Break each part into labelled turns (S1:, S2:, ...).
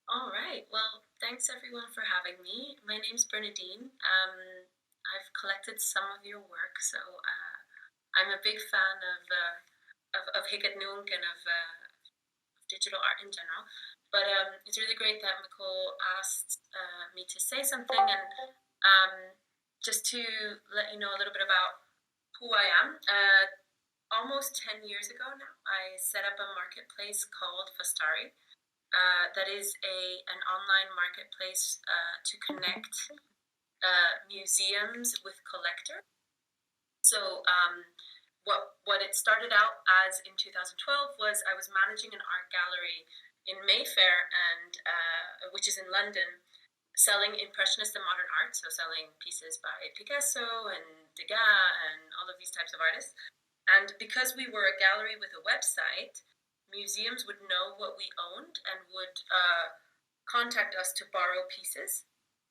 S1: All right. Well, thanks everyone for having me. My name's Bernadine. I've collected some of your work, so I'm a big fan of Hicket Nunk and of digital art in general. But it's really great that Nicole asked me to say something, and just to let you know a little bit about who I am. Almost 10 years ago now, I set up a marketplace called Vastari. That is an online marketplace to connect museums with collectors. So what it started out as in 2012 was I was managing an art gallery in Mayfair, and which is in London, selling impressionist and modern art. So selling pieces by Picasso and Degas and all of these types of artists. And because we were a gallery with a website, museums would know what we owned and would contact us to borrow pieces.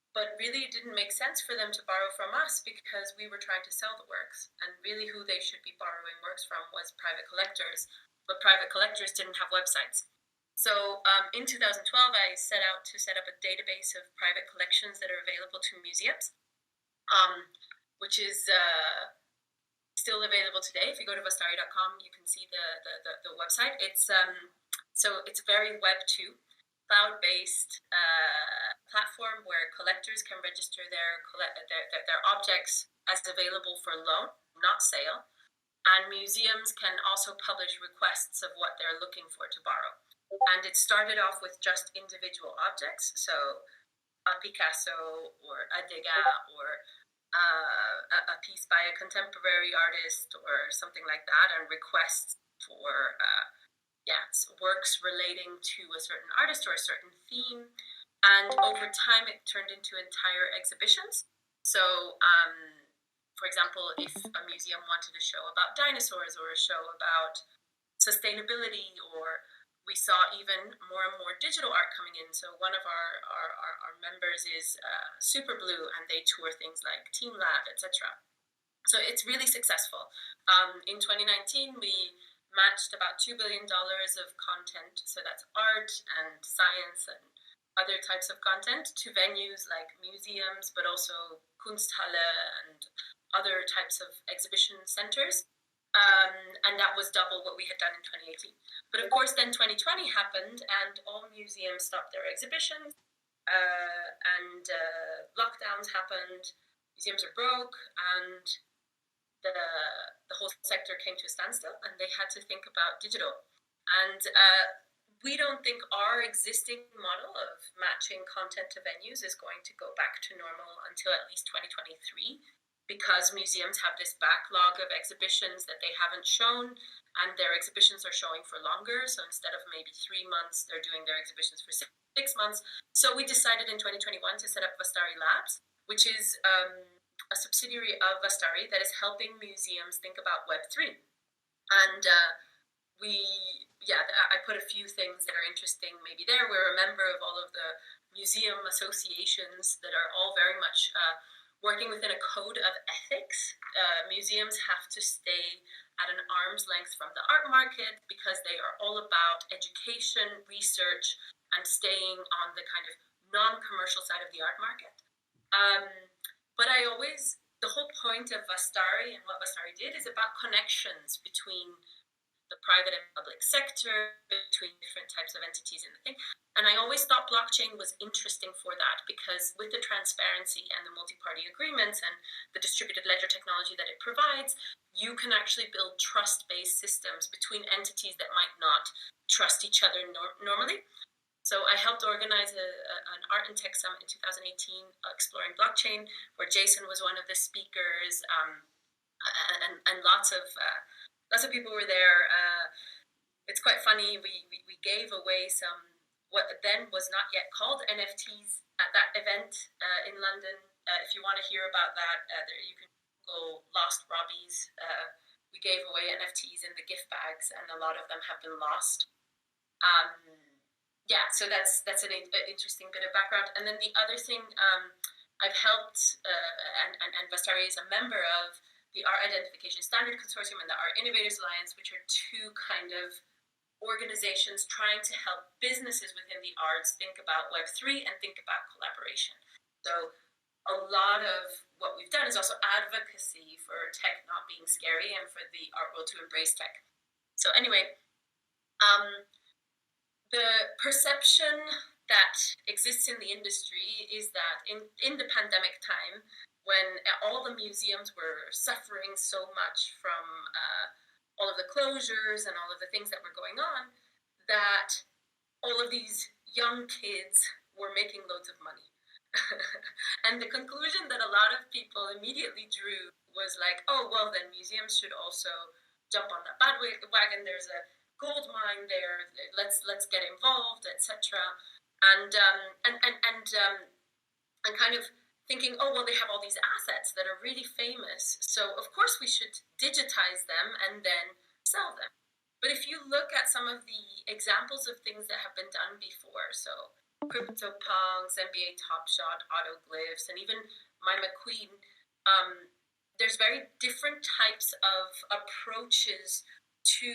S1: But really, it didn't make sense for them to borrow from us because we were trying to sell the works. And really, who they should be borrowing works from was private collectors. But private collectors didn't have websites. So in 2012, I set out to set up a database of private collections that are available to museums, um, which is still available today. If you go to vastari.com, you can see the website. It's very Web 2, cloud-based platform where collectors can register their objects as available for loan, not sale, and museums can also publish requests of what they're looking for to borrow. And it started off with just individual objects, so a Picasso or a Degas or a piece by a contemporary artist or something like that, and requests for works relating to a certain artist or a certain theme. And over time, it turned into entire exhibitions. So, for example, if a museum wanted a show about dinosaurs or a show about sustainability, or we saw even more and more digital art coming in. So one of our members is Super Blue, and they tour things like Team Lab, etc. So it's really successful. In 2019, we matched about $2 billion of content, so that's art and science and other types of content, to venues like museums, but also Kunsthalle and other types of exhibition centers. And that was double what we had done in 2018. But of course, then 2020 happened, and all museums stopped their exhibitions, and lockdowns happened. Museums are broke, and the whole sector came to a standstill, and they had to think about digital. And we don't think our existing model of matching content to venues is going to go back to normal until at least 2023, because museums have this backlog of exhibitions that they haven't shown, and their exhibitions are showing for longer. So instead of maybe 3 months, they're doing their exhibitions for 6 months. So we decided in 2021 to set up Vastari Labs, which is a subsidiary of Vastari that is helping museums think about Web3. And I put a few things that are interesting maybe there. We're a member of all of the museum associations that are all very much working within a code of ethics. Museums have to stay at an arm's length from the art market because they are all about education, research, and staying on the kind of non-commercial side of the art market. But the whole point of Vastari and what Vastari did is about connections between the private and public sector, between different types of entities in the thing. And I always thought blockchain was interesting for that, because with the transparency and the multi-party agreements and the distributed ledger technology that it provides, you can actually build trust-based systems between entities that might not trust each other normally. So I helped organize an art and tech summit in 2018 exploring blockchain, where Jason was one of the speakers, and lots of people were there. It's quite funny. We gave away some what then was not yet called NFTs at that event in London. If you want to hear about that, you can go Lost Robbies. We gave away NFTs in the gift bags, and a lot of them have been lost. So that's an interesting bit of background. And then the other thing, I've helped, and Vastari is a member of the Art Identification Standard Consortium and the Art Innovators Alliance, which are two kind of organizations trying to help businesses within the arts think about Web3 and think about collaboration. So a lot of what we've done is also advocacy for tech not being scary and for the art world to embrace tech. So anyway, the perception that exists in the industry is that in the pandemic time, when all the museums were suffering so much from all of the closures and all of the things that were going on, that all of these young kids were making loads of money. And the conclusion that a lot of people immediately drew was like, oh, well, then museums should also jump on that bandwagon. There's a gold mine there. Let's get involved, etc. And kind of thinking, oh, well, they have all these assets that are really famous, so of course we should digitize them and then sell them. But if you look at some of the examples of things that have been done before, so CryptoPunks, NBA Top Shot, Autoglyphs, and even My McQueen, there's very different types of approaches to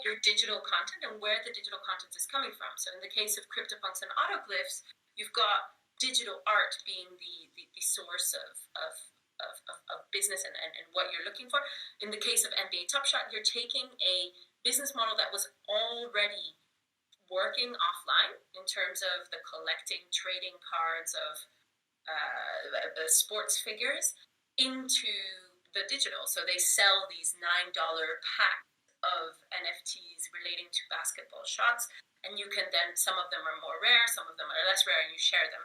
S1: your digital content and where the digital content is coming from. So in the case of CryptoPunks and Autoglyphs, you've got digital art being the source of business and what you're looking for. In the case of NBA Top Shot, you're taking a business model that was already working offline in terms of the collecting, trading cards of sports figures into the digital. So they sell these $9 packs of NFTs relating to basketball shots, and you can then, some of them are more rare, some of them are less rare, and you share them.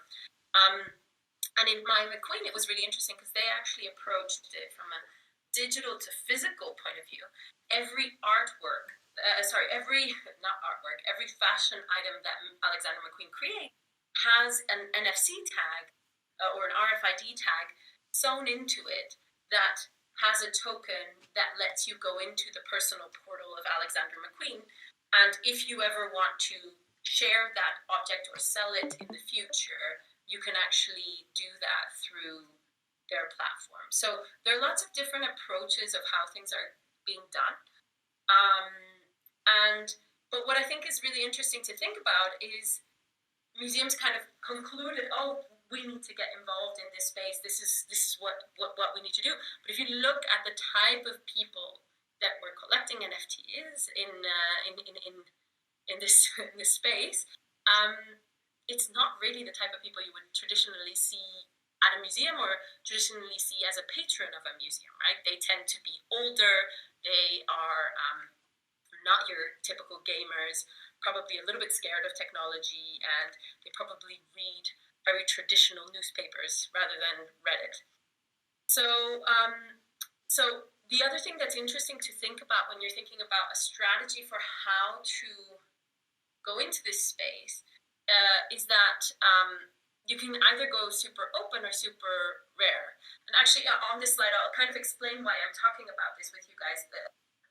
S1: And in My McQueen, it was really interesting because they actually approached it from a digital to physical point of view. Every every fashion item that Alexander McQueen creates has an NFC tag or an RFID tag sewn into it that has a token that lets you go into the personal portal of Alexander McQueen. And if you ever want to share that object or sell it in the future, you can actually do that through their platform. So there are lots of different approaches of how things are being done. But what I think is really interesting to think about is museums kind of concluded, oh, we need to get involved in this space. This is what we need to do. But if you look at the type of people that were collecting NFTs in this space, it's not really the type of people you would traditionally see at a museum or traditionally see as a patron of a museum, right? They tend to be older. They are not your typical gamers, probably a little bit scared of technology, and they probably read very traditional newspapers rather than Reddit. So the other thing that's interesting to think about when you're thinking about a strategy for how to go into this space is that you can either go super open or super rare. And actually, on this slide, I'll kind of explain why I'm talking about this with you guys.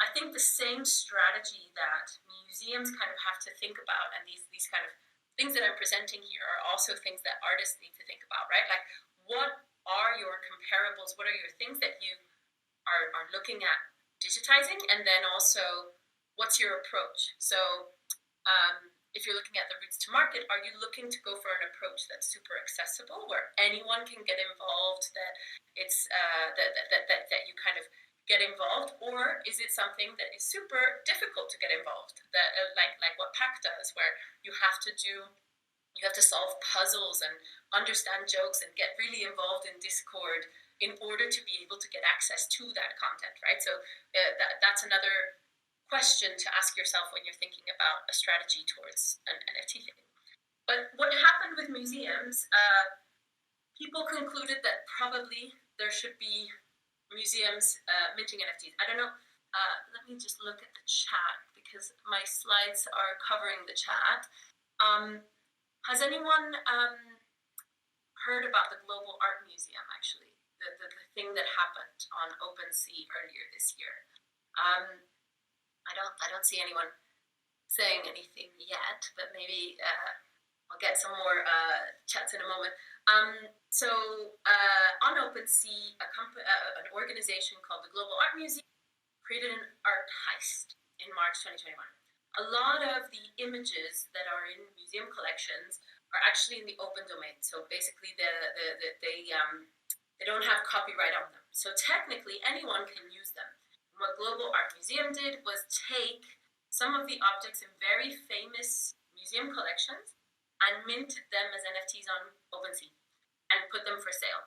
S1: I think the same strategy that museums kind of have to think about, and these kind of things that I'm presenting here are also things that artists need to think about, right? Like, what are your comparables? What are your things that you are looking at digitizing? And then also, what's your approach? So if you're looking at the routes to market, are you looking to go for an approach that's super accessible, where anyone can get involved, that it's that you kind of get involved, or is it something that is super difficult to get involved, that like what PAC does, where you have to solve puzzles and understand jokes and get really involved in Discord in order to be able to get access to that content, right? So that's another question to ask yourself when you're thinking about a strategy towards an NFT thing. But what happened with museums, people concluded that probably there should be museums minting NFTs. I don't know. Let me just look at the chat because my slides are covering the chat. Has anyone heard about the Global Art Museum, actually? The thing that happened on OpenSea earlier this year. I don't see anyone saying anything yet, but maybe I'll get some more chats in a moment. So on OpenSea, an organization called the Global Art Museum created an art heist in March 2021. a lot of the images that are in museum collections are actually in the open domain. So basically, they don't have copyright on them. So technically, anyone can use them. And what Global Art Museum did was take some of the objects in very famous museum collections and minted them as NFTs on OpenSea and put them for sale.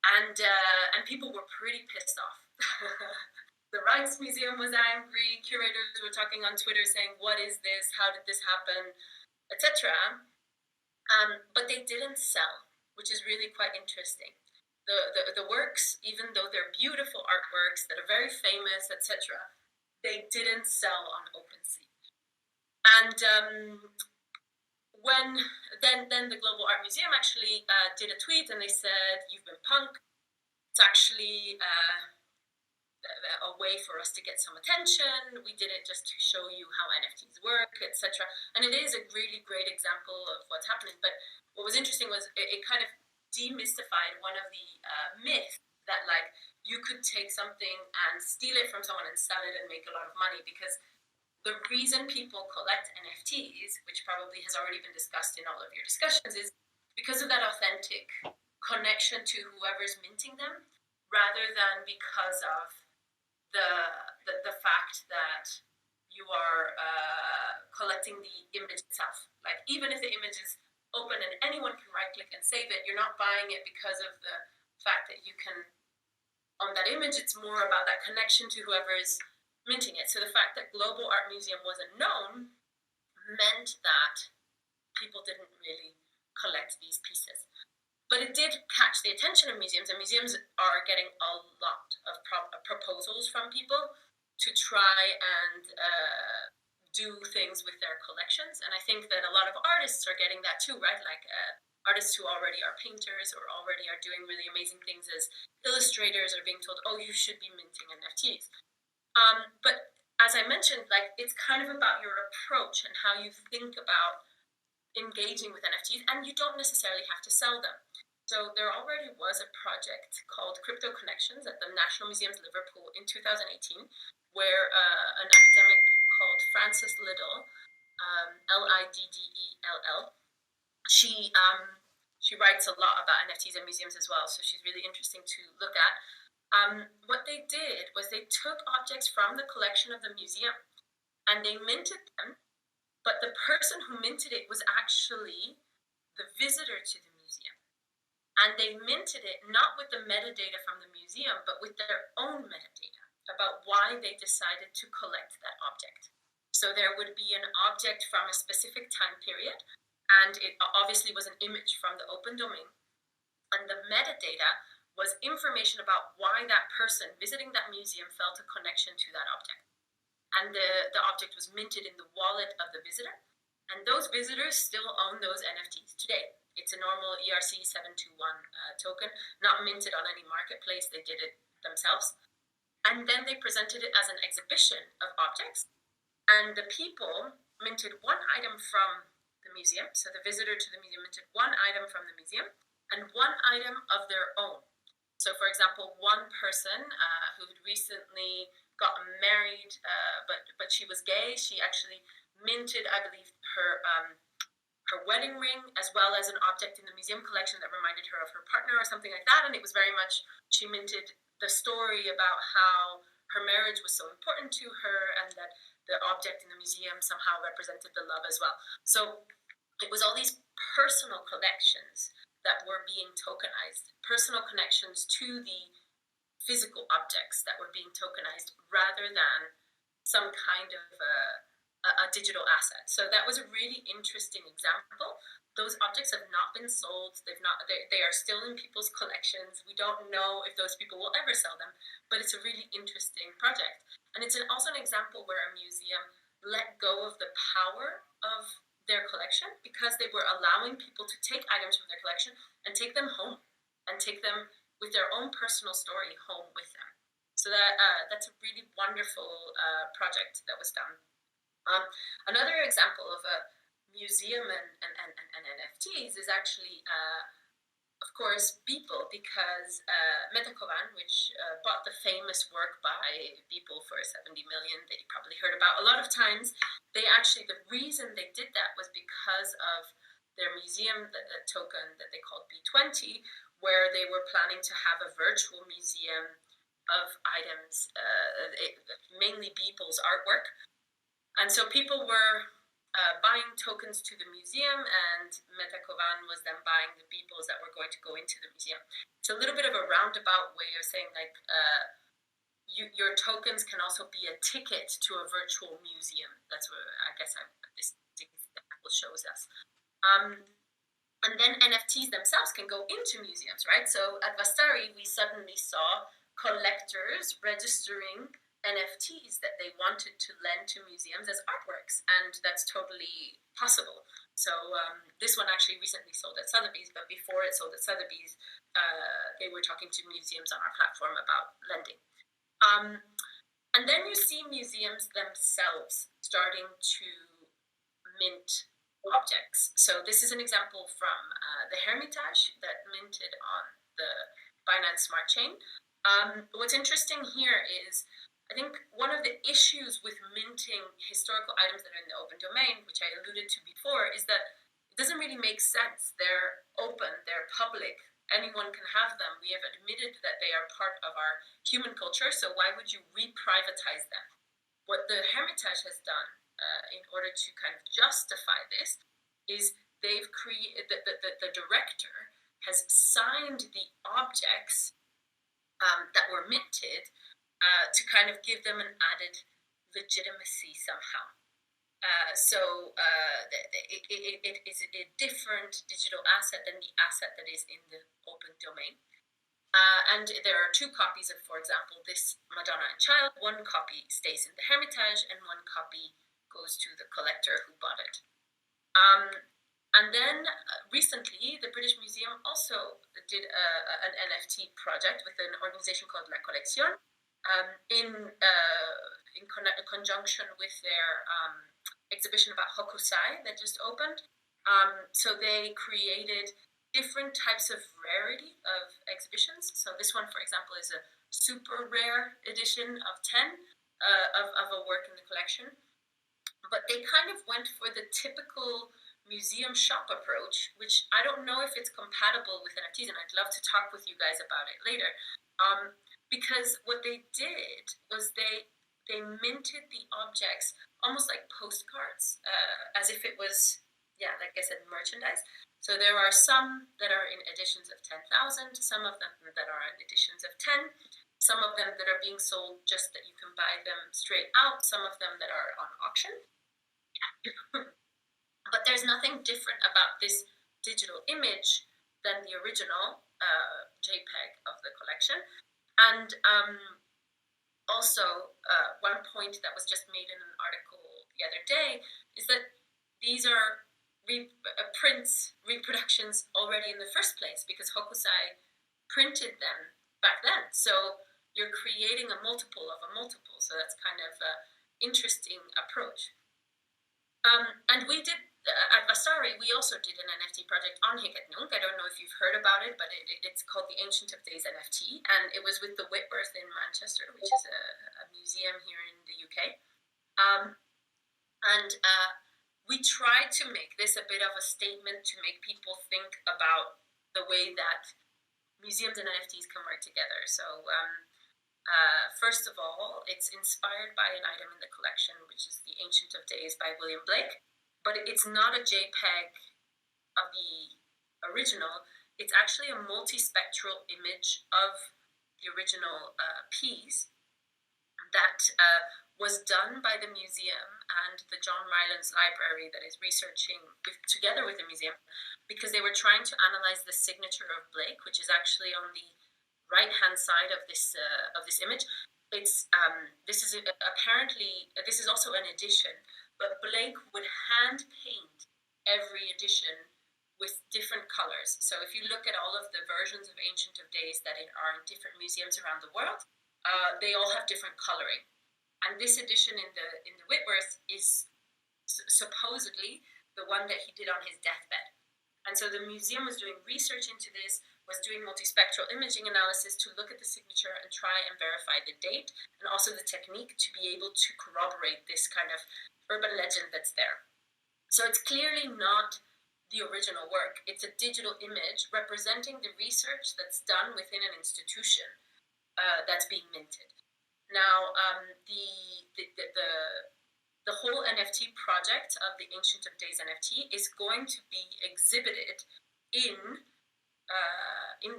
S1: And people were pretty pissed off. The Rijksmuseum was angry. Curators were talking on Twitter saying, "What is this? How did this happen?" etc. But they didn't sell, which is really quite interesting. The works, even though they're beautiful artworks that are very famous, etc., they didn't sell on OpenSea. And when then the Global Art Museum actually did a tweet, and they said, "You've been punked. It's actually a way for us to get some attention. We did it just to show you how NFTs work, etc." And it is a really great example of what's happening. But what was interesting was it kind of demystified one of the myths that, like, you could take something and steal it from someone and sell it and make a lot of money. Because the reason people collect NFTs, which probably has already been discussed in all of your discussions, is because of that authentic connection to whoever's minting them, rather than because of the fact that you are collecting the image itself. Like, even if the image is open and anyone can right click and save it, you're not buying it because of the fact that you can own that image. It's more about that connection to whoever is minting it. So the fact that Global Art Museum wasn't known meant that people didn't really collect these pieces. But it did catch the attention of museums, and museums are getting a lot of proposals from people to try and do things with their collections. And I think that a lot of artists are getting that too, right? Like artists who already are painters or already are doing really amazing things as illustrators are being told, "Oh, you should be minting NFTs." But as I mentioned, like, it's kind of about your approach and how you think about engaging with NFTs, and you don't necessarily have to sell them. So there already was a project called Crypto Connections at the National Museums Liverpool in 2018, where an academic called Frances Liddell, Liddell, she writes a lot about NFTs and museums as well, so she's really interesting to look at. What they did was they took objects from the collection of the museum and they minted them. But the person who minted it was actually the visitor to the museum. And they minted it not with the metadata from the museum, but with their own metadata about why they decided to collect that object. So there would be an object from a specific time period, and it obviously was an image from the open domain. And the metadata was information about why that person visiting that museum felt a connection to that object. And the object was minted in the wallet of the visitor. And those visitors still own those NFTs today. It's a normal ERC-721 token, not minted on any marketplace. They did it themselves. And then they presented it as an exhibition of objects. And the people minted one item from the museum. So the visitor to the museum minted one item from the museum and one item of their own. So, for example, one person who had recently got married, but she was gay. She actually minted, I believe, her wedding ring, as well as an object in the museum collection that reminded her of her partner or something like that. And it was very much, she minted the story about how her marriage was so important to her, and that the object in the museum somehow represented the love as well. So it was all these personal connections that were being tokenized, personal connections to the physical objects that were being tokenized, rather than some kind of a digital asset. So that was a really interesting example. Those objects have not been sold. They are still in people's collections. We don't know if those people will ever sell them, but it's a really interesting project. And it's also an example where a museum let go of the power of their collection, because they were allowing people to take items from their collection and take them home, and take them with their own personal story home with them. So that's a really wonderful project that was done. Another example of a museum and NFTs is actually of course, Beeple, because Metakovan, which bought the famous work by Beeple for 70 million that you probably heard about a lot of times, the reason they did that was because of their museum token that they called B20, where they were planning to have a virtual museum of items, mainly Beeple's artwork. And so people were buying tokens to the museum, and Metakovan was then buying the Beeples that were going to go into the museum. It's a little bit of a roundabout way of saying, like, your tokens can also be a ticket to a virtual museum. That's what I guess this example shows us. And then NFTs themselves can go into museums, right? So at Vastari, we suddenly saw collectors registering NFTs that they wanted to lend to museums as artworks, and that's totally possible. So this one actually recently sold at Sotheby's, but before it sold at Sotheby's, they were talking to museums on our platform about lending. And then you see museums themselves starting to mint objects. So this is an example from the Hermitage that minted on the Binance Smart Chain. What's interesting here is, I think one of the issues with minting historical items that are in the open domain, which I alluded to before, is that it doesn't really make sense. They're open, they're public, anyone can have them. We have admitted that they are part of our human culture, so why would you re-privatize them? What the Hermitage has done in order to kind of justify this is they've created, the director has signed the objects that were minted to kind of give them an added legitimacy somehow. It is a different digital asset than the asset that is in the open domain. And there are two copies of, for example, this Madonna and Child. One copy stays in the Hermitage and one copy goes to the collector who bought it. And then recently, the British Museum also did an NFT project with an organization called La Collection, in conjunction with their exhibition about Hokusai that just opened. So they created different types of rarity of exhibitions. So this one, for example, is a super rare edition of 10 of a work in the collection. But they kind of went for the typical museum shop approach, which I don't know if it's compatible with NFTs, and I'd love to talk with you guys about it later. Because what they did was they minted the objects almost like postcards, as if it was, like I said, merchandise. So there are some that are in editions of 10,000, some of them that are in editions of 10, some of them that are being sold just that you can buy them straight out, some of them that are on auction. But there's nothing different about this digital image than the original JPEG of the collection. And also, one point that was just made in an article the other day is that these are reproductions already in the first place, because Hokusai printed them back then. So you're creating a multiple of a multiple. So that's kind of an interesting approach. And we did, at Vastari, we also did an NFT project on Hiketnunk. I don't know if you've heard about it, but it's called the Ancient of Days NFT. And it was with the Whitworth in Manchester, which is a museum here in the UK. We tried to make this a bit of a statement to make people think about the way that museums and NFTs can work together. So first of all, it's inspired by an item in the collection, which is the Ancient of Days by William Blake. But it's not a JPEG of the original. It's actually a multispectral image of the original piece that was done by the museum and the John Rylands Library that is researching together with the museum, because they were trying to analyze the signature of Blake, which is actually on the right-hand side of this image. It's this is also an edition, but Blake would hand paint every edition with different colors. So if you look at all of the versions of Ancient of Days that are in different museums around the world, they all have different coloring. And this edition in the Whitworth is supposedly the one that he did on his deathbed. And so the museum was doing research into this, was doing multispectral imaging analysis to look at the signature and try and verify the date and also the technique to be able to corroborate this kind of urban legend that's there. So it's clearly not the original work. It's a digital image representing the research that's done within an institution that's being minted. Now, the whole NFT project of the Ancient of Days NFT is going to be exhibited in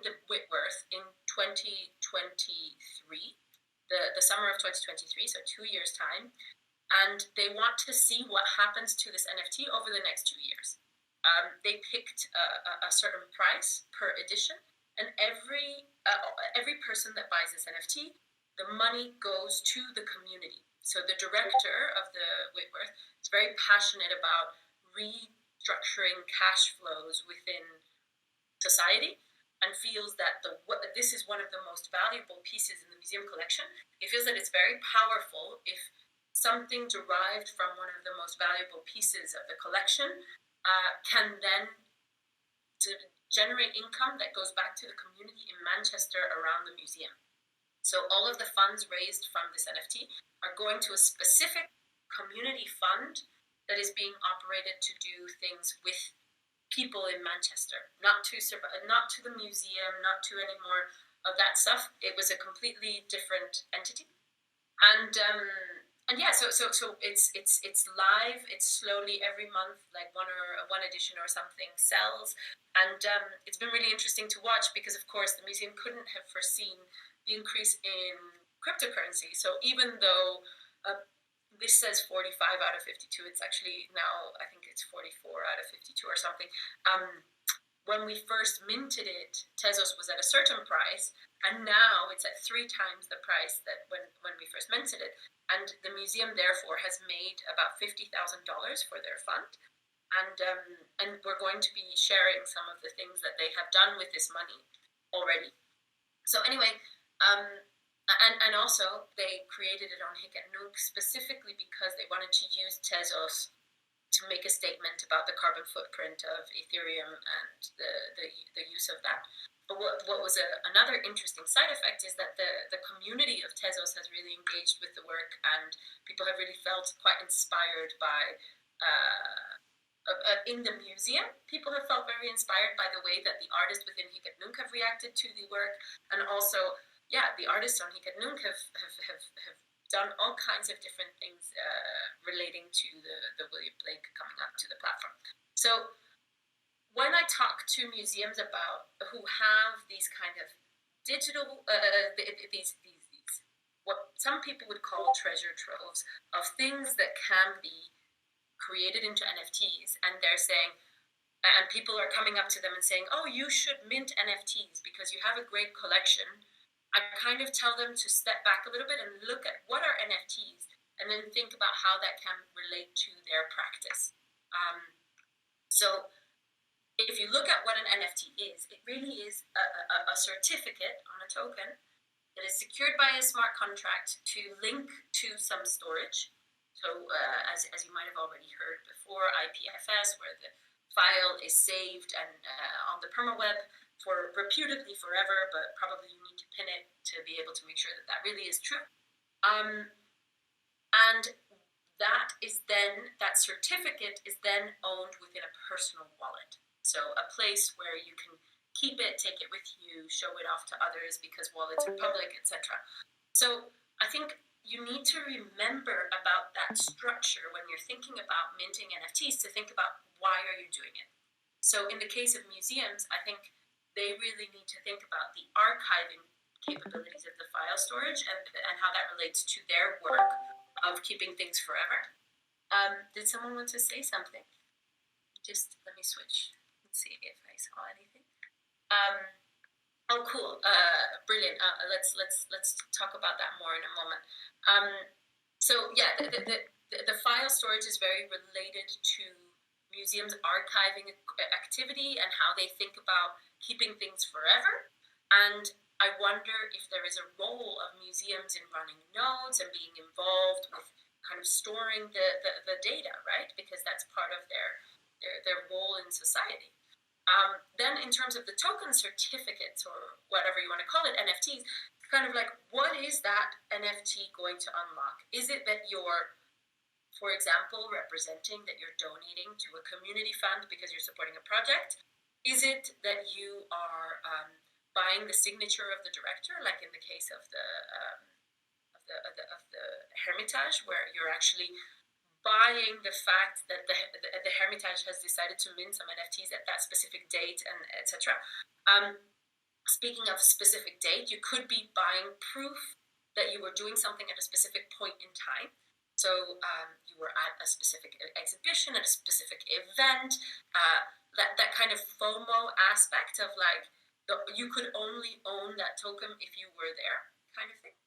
S1: the Whitworth in 2023, the summer of 2023, so 2 years' time. And they want to see what happens to this NFT over the next 2 years. They picked a certain price per edition, and every person that buys this NFT, the money goes to the community. So the director of the Whitworth is very passionate about restructuring cash flows within society and feels that this is one of the most valuable pieces in the museum collection. He feels that it's very powerful if something derived from one of the most valuable pieces of the collection can then generate income that goes back to the community in Manchester around the museum. So all of the funds raised from this NFT are going to a specific community fund that is being operated to do things with people in Manchester, not to the museum, not to any more of that stuff. It was a completely different entity, and yeah, so it's live. It's slowly every month, like one edition or something sells, and it's been really interesting to watch because, of course, the museum couldn't have foreseen the increase in cryptocurrency. So even though this says 45 out of 52, it's actually now, I think it's 44 out of 52 or something. When we first minted it, Tezos was at a certain price, and now it's at 3 times the price that when we first minted it. And the museum, therefore, has made about $50,000 for their fund. And we're going to be sharing some of the things that they have done with this money already. So anyway, and also they created it on Hic et Nunc specifically because they wanted to use Tezos to make a statement about the carbon footprint of Ethereum and the use of that. But what was another interesting side effect is that the community of Tezos has really engaged with the work, and people have really felt quite inspired by in the museum. People have felt very inspired by the way that the artists within Hic et Nunc have reacted to the work, and also, yeah, the artists on Hic et Nunc have done all kinds of different things relating to the William Blake coming up to the platform. So when I talk to museums about who have these kind of digital, these what some people would call treasure troves of things that can be created into NFTs, and they're saying, and people are coming up to them and saying, oh, you should mint NFTs because you have a great collection. I kind of tell them to step back a little bit and look at what are NFTs, and then think about how that can relate to their practice. So if you look at what an NFT is, it really is a certificate on a token that is secured by a smart contract to link to some storage. So as you might have already heard before, IPFS, where the file is saved and on the permaweb for reputedly forever, but probably you need to pin it to be able to make sure that that really is true. And that certificate is then owned within a personal wallet. So a place where you can keep it, take it with you, show it off to others because wallets are public, etc. So I think you need to remember about that structure when you're thinking about minting NFTs, to think about why are you doing it. So in the case of museums, I think they really need to think about the archiving capabilities of the file storage and how that relates to their work of keeping things forever. Did someone want to say something? Just let me switch and see if I saw anything. Oh, cool. Brilliant. Let's talk about that more in a moment. So yeah, the file storage is very related to museums' archiving activity and how they think about keeping things forever. And I wonder if there is a role of museums in running nodes and being involved with kind of storing the data, right? Because that's part of their role in society. Then in terms of the token certificates, or whatever you want to call it, NFTs, kind of like, what is that NFT going to unlock? Is it that you're, for example, representing that you're donating to a community fund because you're supporting a project? Is it that you are buying the signature of the director, like in the case of the Hermitage, where you're actually buying the fact that the Hermitage has decided to mint some NFTs at that specific date, and etc. Speaking of specific date, you could be buying proof that you were doing something at a specific point in time. So you were at a specific exhibition, at a specific event. That kind of FOMO aspect of like, you could only own that token if you were there, kind of thing.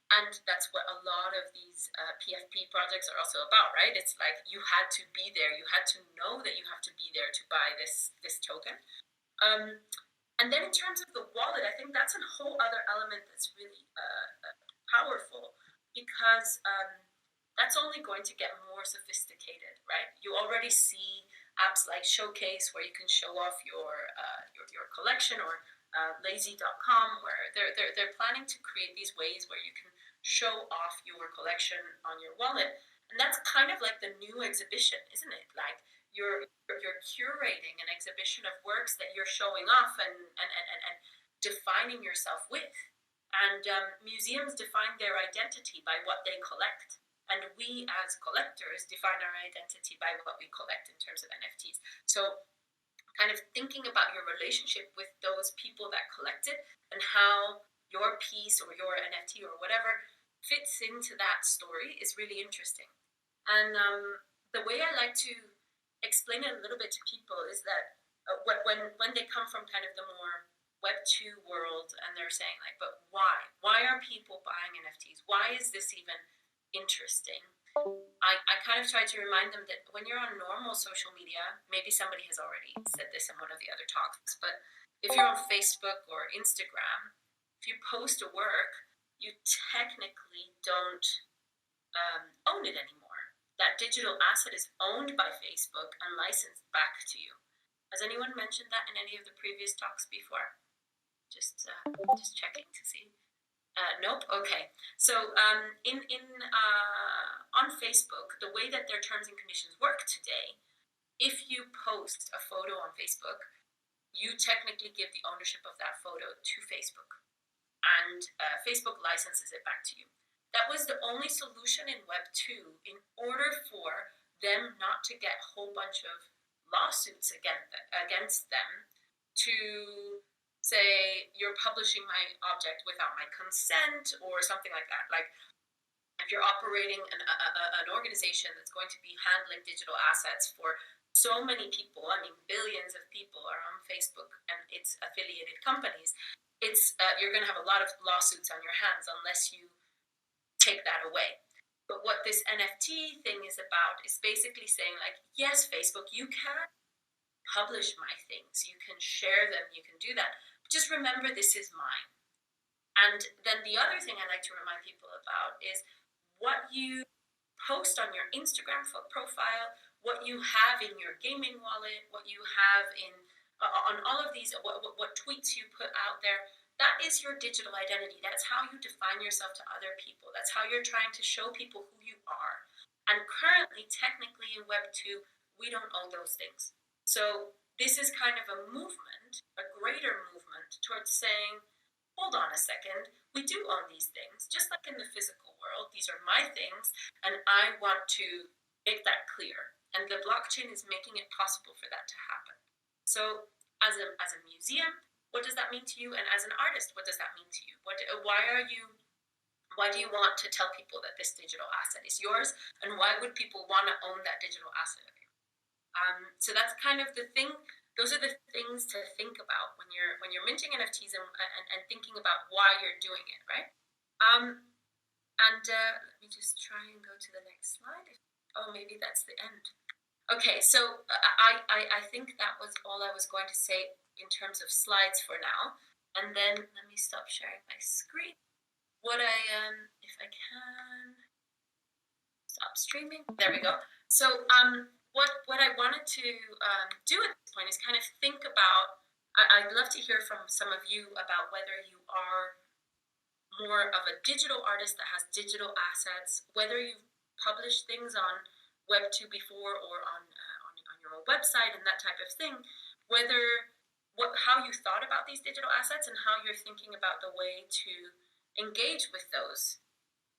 S1: And that's what a lot of these PFP projects are also about, right? It's like, you had to be there, you had to know that you have to be there to buy this token. And then in terms of the wallet, I think that's a whole other element that's really powerful, because that's only going to get more sophisticated, right? You already see apps like Showcase, where you can show off your collection, or lazy.com, where they're planning to create these ways where you can show off your collection on your wallet. And that's kind of like the new exhibition, isn't it? Like, you're curating an exhibition of works that you're showing off and defining yourself with. And museums define their identity by what they collect. And we as collectors define our identity by what we collect in terms of NFTs. So kind of thinking about your relationship with those people that collect it, and how your piece or your NFT or whatever fits into that story, is really interesting. And the way I like to explain it a little bit to people is that when they come from kind of the more Web 2 world, and they're saying like, but why? Why are people buying NFTs? Why is this even interesting? I kind of try to remind them that when you're on normal social media, maybe somebody has already said this in one of the other talks, but if you're on Facebook or Instagram, if you post a work, you technically don't own it anymore. That digital asset is owned by Facebook and licensed back to you. Has anyone mentioned that in any of the previous talks before? Just checking to see. Nope. Okay. So on Facebook, the way that their terms and conditions work today, if you post a photo on Facebook, you technically give the ownership of that photo to Facebook, and Facebook licenses it back to you. That was the only solution in Web 2 in order for them not to get a whole bunch of lawsuits against them to say, you're publishing my object without my consent, or something like that. Like, if you're operating an organization that's going to be handling digital assets for so many people, I mean, billions of people are on Facebook and its affiliated companies, you're going to have a lot of lawsuits on your hands unless you take that away. But what this NFT thing is about is basically saying like, yes, Facebook, you can publish my things, you can share them, you can do that. But just remember, this is mine. And then the other thing I like to remind people about is what you post on your Instagram profile, what you have in your gaming wallet, what you have on all of these, what tweets you put out there, that is your digital identity. That's how you define yourself to other people. That's how you're trying to show people who you are. And currently, technically in Web 2, we don't own those things. So this is kind of a movement, a greater movement towards saying, hold on a second, we do own these things, just like in the physical world. These are my things, and I want to make that clear. And the blockchain is making it possible for that to happen. So as a museum, what does that mean to you? And as an artist, what does that mean to you? Why do you want to tell people that this digital asset is yours? And why would people want to own that digital asset of yours? So that's kind of the thing. Those are the things to think about when you're minting NFTs and thinking about why you're doing it, right? Let me just try and go to the next slide. Oh, maybe that's the end. Okay, so I think that was all I was going to say in terms of slides for now. And then let me stop sharing my screen. If I can stop streaming, there we go. So what I wanted to do at this point is kind of think about. I'd love to hear from some of you about whether you are more of a digital artist that has digital assets, whether you've published things on Web2 before or on your own website and that type of thing, how you thought about these digital assets and how you're thinking about the way to engage with those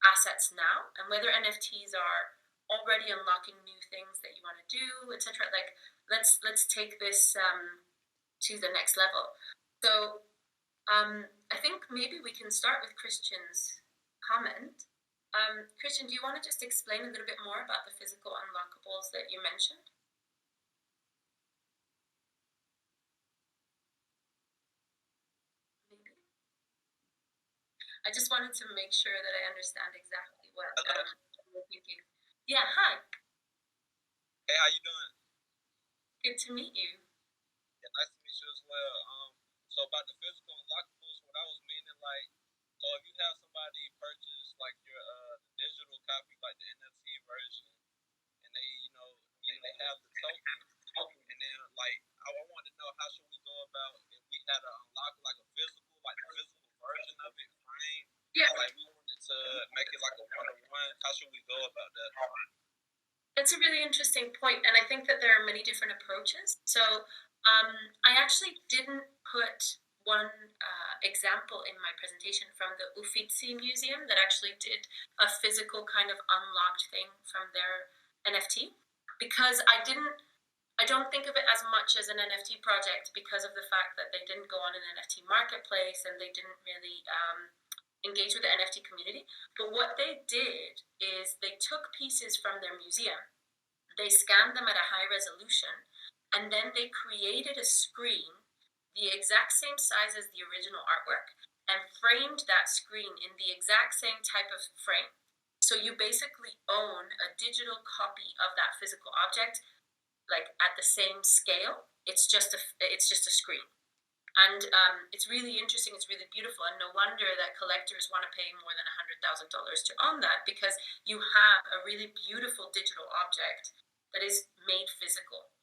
S1: assets now, and whether NFTs are already unlocking new things that you want to do, etc. Like, let's take this to the next level. So I think maybe we can start with Christian's comment. Christian, do you want to just explain a little bit more about the physical unlockables that you mentioned? Maybe. I just wanted to make sure that I understand exactly what you're thinking. Yeah, hi.
S2: Hey, how you doing?
S1: Good to meet you.
S2: Yeah, nice to meet you as well. So about the physical unlockables, what I was meaning, like, so if you have somebody purchase like your digital copy, like the NFT version, and they have the token, and then like I wanted to know how should we go about if we had to unlock like a physical, like the physical version of it framed.
S1: Yeah.
S2: Like we wanted to make it like a one-on-one. How should we go about that?
S1: That's a really interesting point, and I think that there are many different approaches. So I actually didn't put one example in my presentation from the Uffizi Museum that actually did a physical kind of unlocked thing from their NFT, because I don't think of it as much as an NFT project because of the fact that they didn't go on an NFT marketplace and they didn't really engage with the NFT community. But what they did is they took pieces from their museum, they scanned them at a high resolution, and then they created a screen the exact same size as the original artwork and framed that screen in the exact same type of frame. So you basically own a digital copy of that physical object, like at the same scale. It's just a screen. And it's really interesting, it's really beautiful, and no wonder that collectors want to pay more than $100,000 to own that, because you have a really beautiful digital object that is made physical,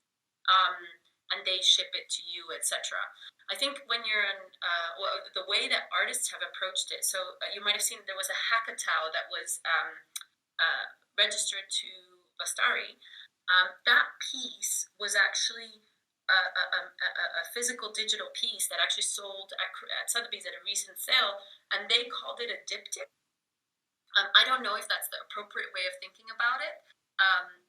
S1: and they ship it to you, etc. I think when you're in, the way that artists have approached it, so you might have seen there was a hackathon that was registered to Vastari. That piece was actually a physical digital piece that actually sold at Sotheby's at a recent sale, and they called it a diptych. I don't know if that's the appropriate way of thinking about it.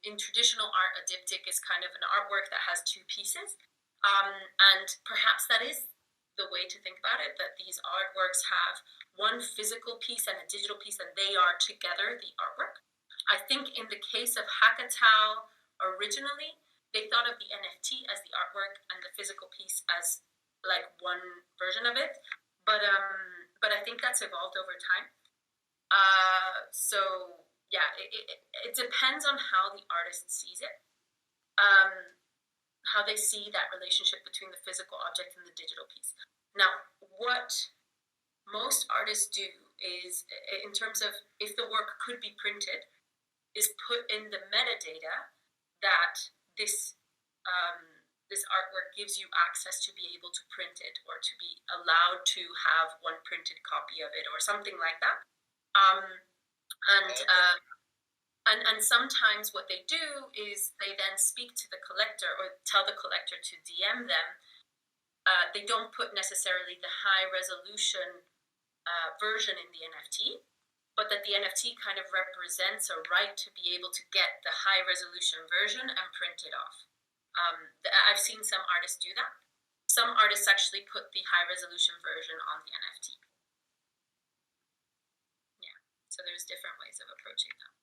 S1: In traditional art, a diptych is kind of an artwork that has two pieces, and perhaps that is the way to think about it, that these artworks have one physical piece and a digital piece, and they are together the artwork. I think in the case of Hackatao, originally, they thought of the NFT as the artwork and the physical piece as like one version of it, but I think that's evolved over time. So yeah, it depends on how the artist sees it, how they see that relationship between the physical object and the digital piece. Now, what most artists do is, in terms of if the work could be printed, is put in the metadata that this artwork gives you access to be able to print it, or to be allowed to have one printed copy of it, or something like that. And sometimes what they do is they then speak to the collector or tell the collector to DM them. They don't put necessarily the high resolution version in the NFT, but that the NFT kind of represents a right to be able to get the high resolution version and print it off. I've seen some artists do that. Some artists actually put the high resolution version on the NFT. Yeah, so there's different ways of approaching that.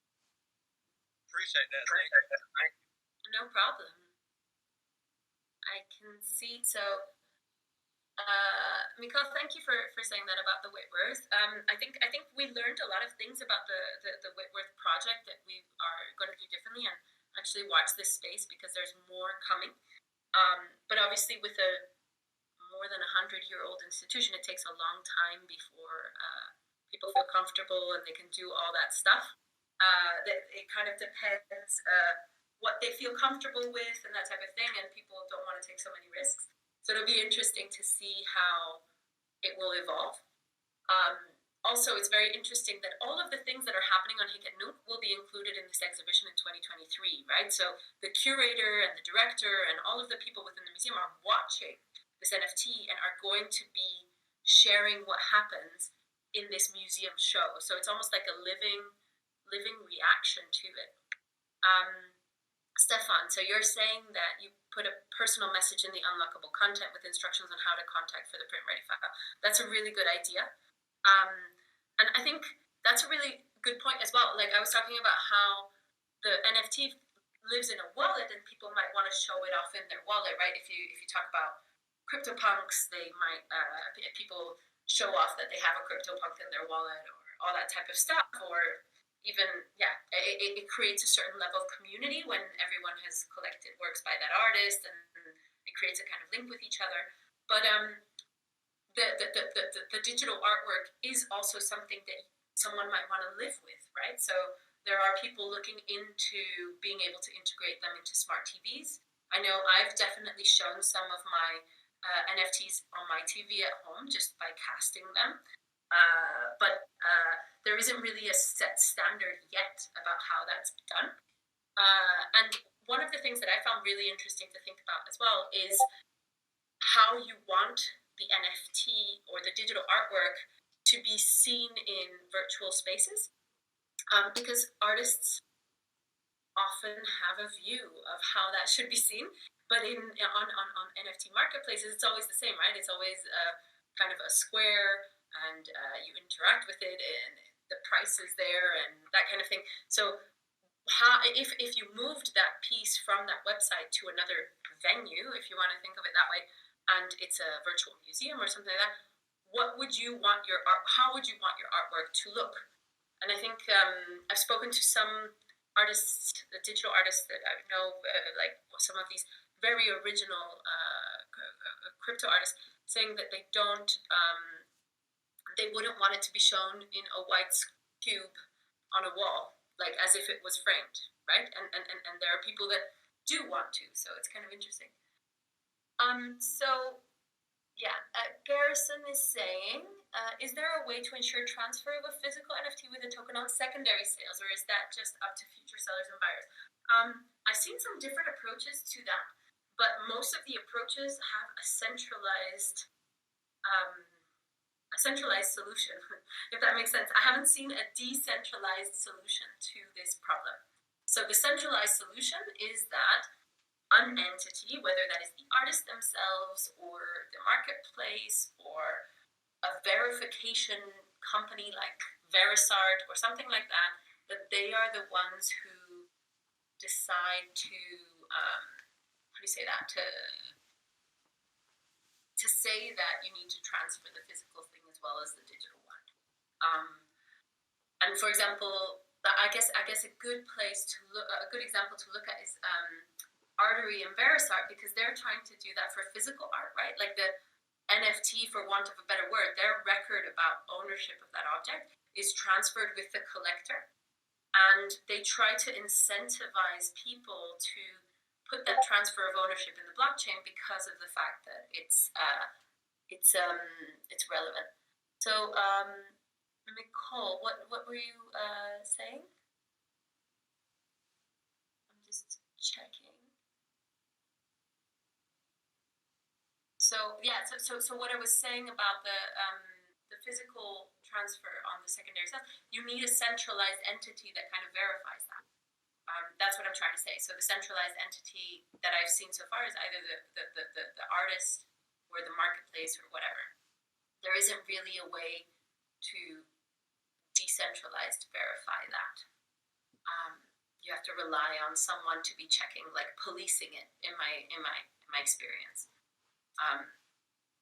S2: Appreciate that. Thank you.
S1: No problem. I can see, so Mikhail, thank you for saying that about the Whitworth. I think we learned a lot of things about the Whitworth project that we are going to do differently, and actually watch this space because there's more coming. But obviously, with a more than 100-year-old institution, it takes a long time before people feel comfortable and they can do all that stuff. It kind of depends what they feel comfortable with and that type of thing, and people don't want to take so many risks. So it'll be interesting to see how it will evolve. Also, it's very interesting that all of the things that are happening on Hic et Nunc will be included in this exhibition in 2023, right? So the curator and the director and all of the people within the museum are watching this NFT and are going to be sharing what happens in this museum show. So it's almost like a living reaction to it. Stefan, so you're saying that you put a personal message in the unlockable content with instructions on how to contact for the print ready file. That's a really good idea. And I think that's a really good point as well. Like I was talking about how the NFT lives in a wallet and people might want to show it off in their wallet, right? If you talk about CryptoPunks, they might people show off that they have a CryptoPunk in their wallet or all that type of stuff, or even it creates a certain level of community when everyone has collected works by that artist, and it creates a kind of link with each other. But the digital artwork is also something that someone might want to live with, right? So there are people looking into being able to integrate them into smart TVs. I know I've definitely shown some of my NFTs on my TV at home just by casting them. But there isn't really a set standard yet about how that's done. And one of the things that I found really interesting to think about as well is how you want the NFT or the digital artwork to be seen in virtual spaces, because artists often have a view of how that should be seen, but on NFT marketplaces, it's always the same, right? It's always kind of a square, and you interact with it, and the price is there, and that kind of thing. So if you moved that piece from that website to another venue, if you want to think of it that way, and it's a virtual museum or something like that, what would you want your art? How would you want your artwork to look? And I think I've spoken to some artists, the digital artists that I know, like some of these very original crypto artists, saying that they don't, they wouldn't want it to be shown in a white cube on a wall, like as if it was framed, right? And there are people that do want to, so it's kind of interesting. So yeah, Garrison is saying, is there a way to ensure transfer of a physical NFT with a token on secondary sales, or is that just up to future sellers and buyers? I've seen some different approaches to that, but most of the approaches have a centralized solution, if that makes sense. I haven't seen a decentralized solution to this problem. So the centralized solution is that an entity, whether that is the artist themselves or the marketplace or a verification company like Verisart or something like that, that they are the ones who decide to how do you say that, to say that you need to transfer the physical thing as well as the digital one. And for example, I guess a good place to look, a good example to look at is Artery and Verisart, because they're trying to do that for physical art, right? Like the NFT, for want of a better word, their record about ownership of that object is transferred with the collector, and they try to incentivize people to put that transfer of ownership in the blockchain because of the fact that it's relevant. So Nicole, what were you saying? I'm just checking. So yeah, so what I was saying about the physical transfer on the secondary sales, you need a centralized entity that kind of verifies that. That's what I'm trying to say. So the centralized entity that I've seen so far is either the artist or the marketplace or whatever. There isn't really a way to decentralized verify that. You have to rely on someone to be checking, like policing it. In my experience.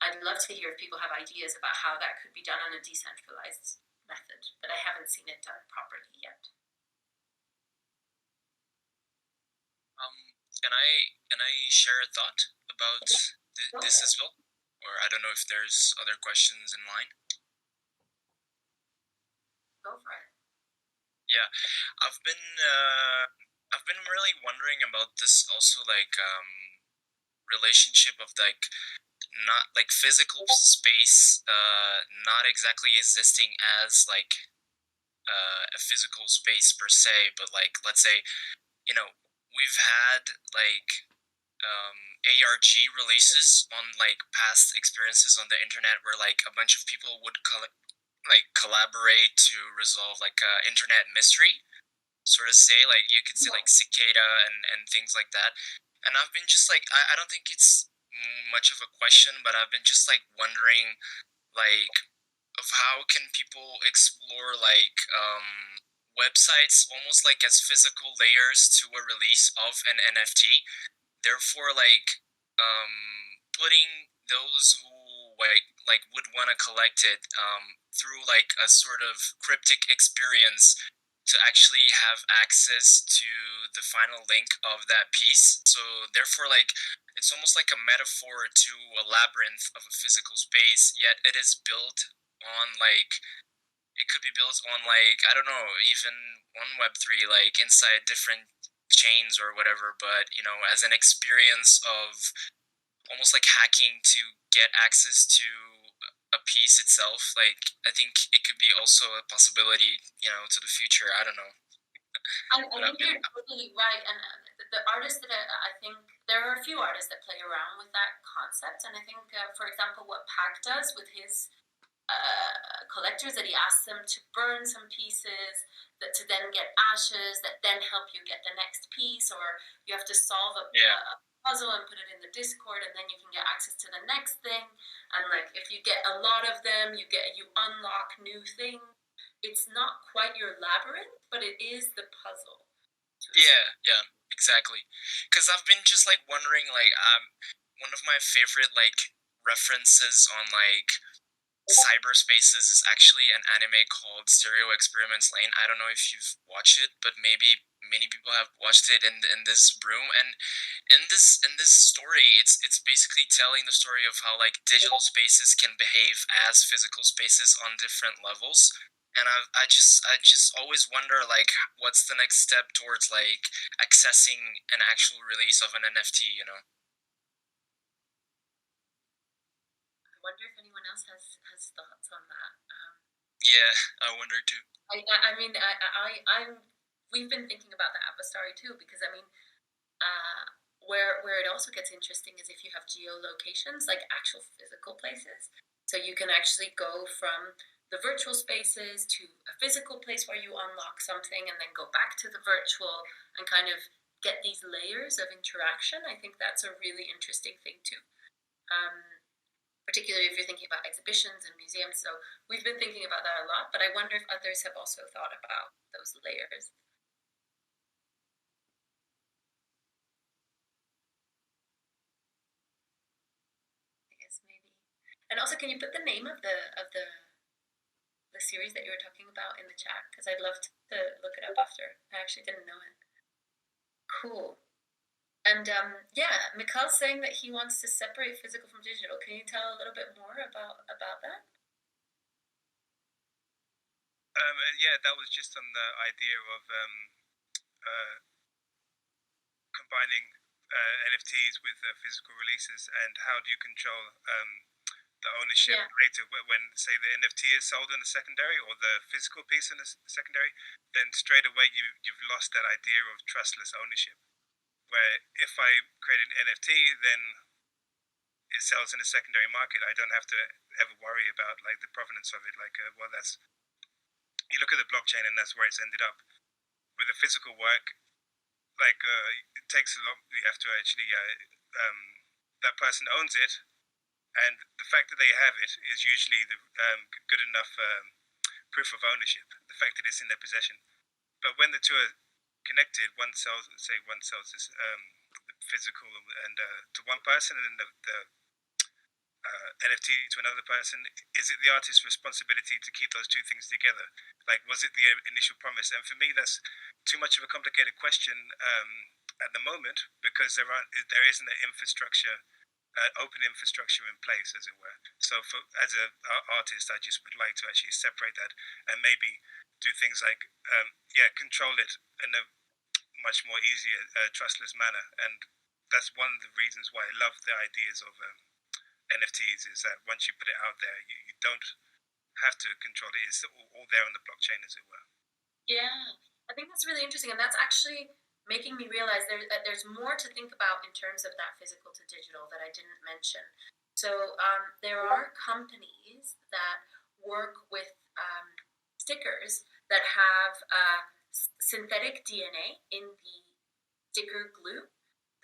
S1: I'd love to hear if people have ideas about how that could be done on a decentralized method, but I haven't seen it done properly yet.
S3: Can I share a thought about this as well? Or I don't know if there's other questions in line.
S1: Go for it.
S3: Yeah, I've been I've been really wondering about this also, like relationship of like not like physical space, not exactly existing as like a physical space per se, but like let's say we've had like ARG releases on like past experiences on the internet where like a bunch of people would like collaborate to resolve like a internet mystery, sort of say like you could say like cicada and things like that. And I've been just like I don't think it's much of a question, but I've been just like wondering like of how can people explore like websites almost like as physical layers to a release of an NFT, therefore like putting those who like would want to collect it through like a sort of cryptic experience to actually have access to the final link of that piece. So therefore like it's almost like a metaphor to a labyrinth of a physical space, yet it is built on like it could be built on like I don't know, even on Web3, like inside different chains or whatever, but as an experience of almost like hacking to get access to a piece itself. Like I think it could be also a possibility, to the future. I don't know.
S1: I
S3: But I've
S1: think
S3: been
S1: you're totally right. And the artists that I think there are a few artists that play around with that concept. And I think, for example, what Pac does with his collectors, that he asks them to burn some pieces that to then get ashes that then help you get the next piece, or you have to solve
S3: yeah,
S1: a puzzle and put it in the Discord, and then you can get access to the next thing. And like if you get a lot of them, you unlock new things. It's not quite your labyrinth, but it is the puzzle to a certain.
S3: yeah, exactly. Because I've been just like wondering, like one of my favorite like references on like cyberspaces is actually an anime called Stereo Experiments Lane. I don't know if you've watched it, but maybe many people have watched it in this room. And in this story, it's basically telling the story of how like digital spaces can behave as physical spaces on different levels. And I just always wonder like what's the next step towards like accessing an actual release of an NFT.
S1: I wonder if anyone else has thoughts on that.
S3: Yeah, I wonder too.
S1: I mean, we've been thinking about that at Vastari too, because I mean, uh, where it also gets interesting is if you have geolocations, like actual physical places. So you can actually go from the virtual spaces to a physical place where you unlock something and then go back to the virtual and kind of get these layers of interaction. I think that's a really interesting thing too. Particularly if you're thinking about exhibitions and museums. So we've been thinking about that a lot, but I wonder if others have also thought about those layers. I guess maybe. And also, can you put the name of the series that you were talking about in the chat? Because I'd love to look it up after. I actually didn't know it. Cool. And yeah, Mikhail's saying that he wants to separate physical from digital. Can you tell a little bit more about that?
S2: Yeah, that was just on the idea of combining NFTs with physical releases, and how do you control the ownership
S1: Yeah.
S2: later when, say, the NFT is sold in the secondary or the physical piece in the secondary, then straight away you've lost that idea of trustless ownership. Where if I create an NFT, then it sells in the secondary market. I don't have to ever worry about like the provenance of it. Like, well, that's you look at the blockchain and that's where it's ended up. With the physical work, like it takes a lot. You have to actually that person owns it, and the fact that they have it is usually the good enough proof of ownership. The fact that it's in their possession. But when the two are connected, one sells this the physical and to one person, and then the NFT to another person. Is it the artist's responsibility to keep those two things together? Like, was it the initial promise? And for me, that's too much of a complicated question at the moment, because there isn't an infrastructure, open infrastructure in place, as it were. So, as an artist, I just would like to actually separate that and maybe do things like, control it in a
S4: much more easier, trustless manner. And that's one of the reasons why I love the ideas of NFTs, is that once you put it out there, you don't have to control it. It's all there on the blockchain, as it were.
S1: Yeah, I think that's really interesting, and that's actually making me realize there's more to think about in terms of that physical to digital that I didn't mention. So there are companies that work with stickers that have synthetic DNA in the sticker glue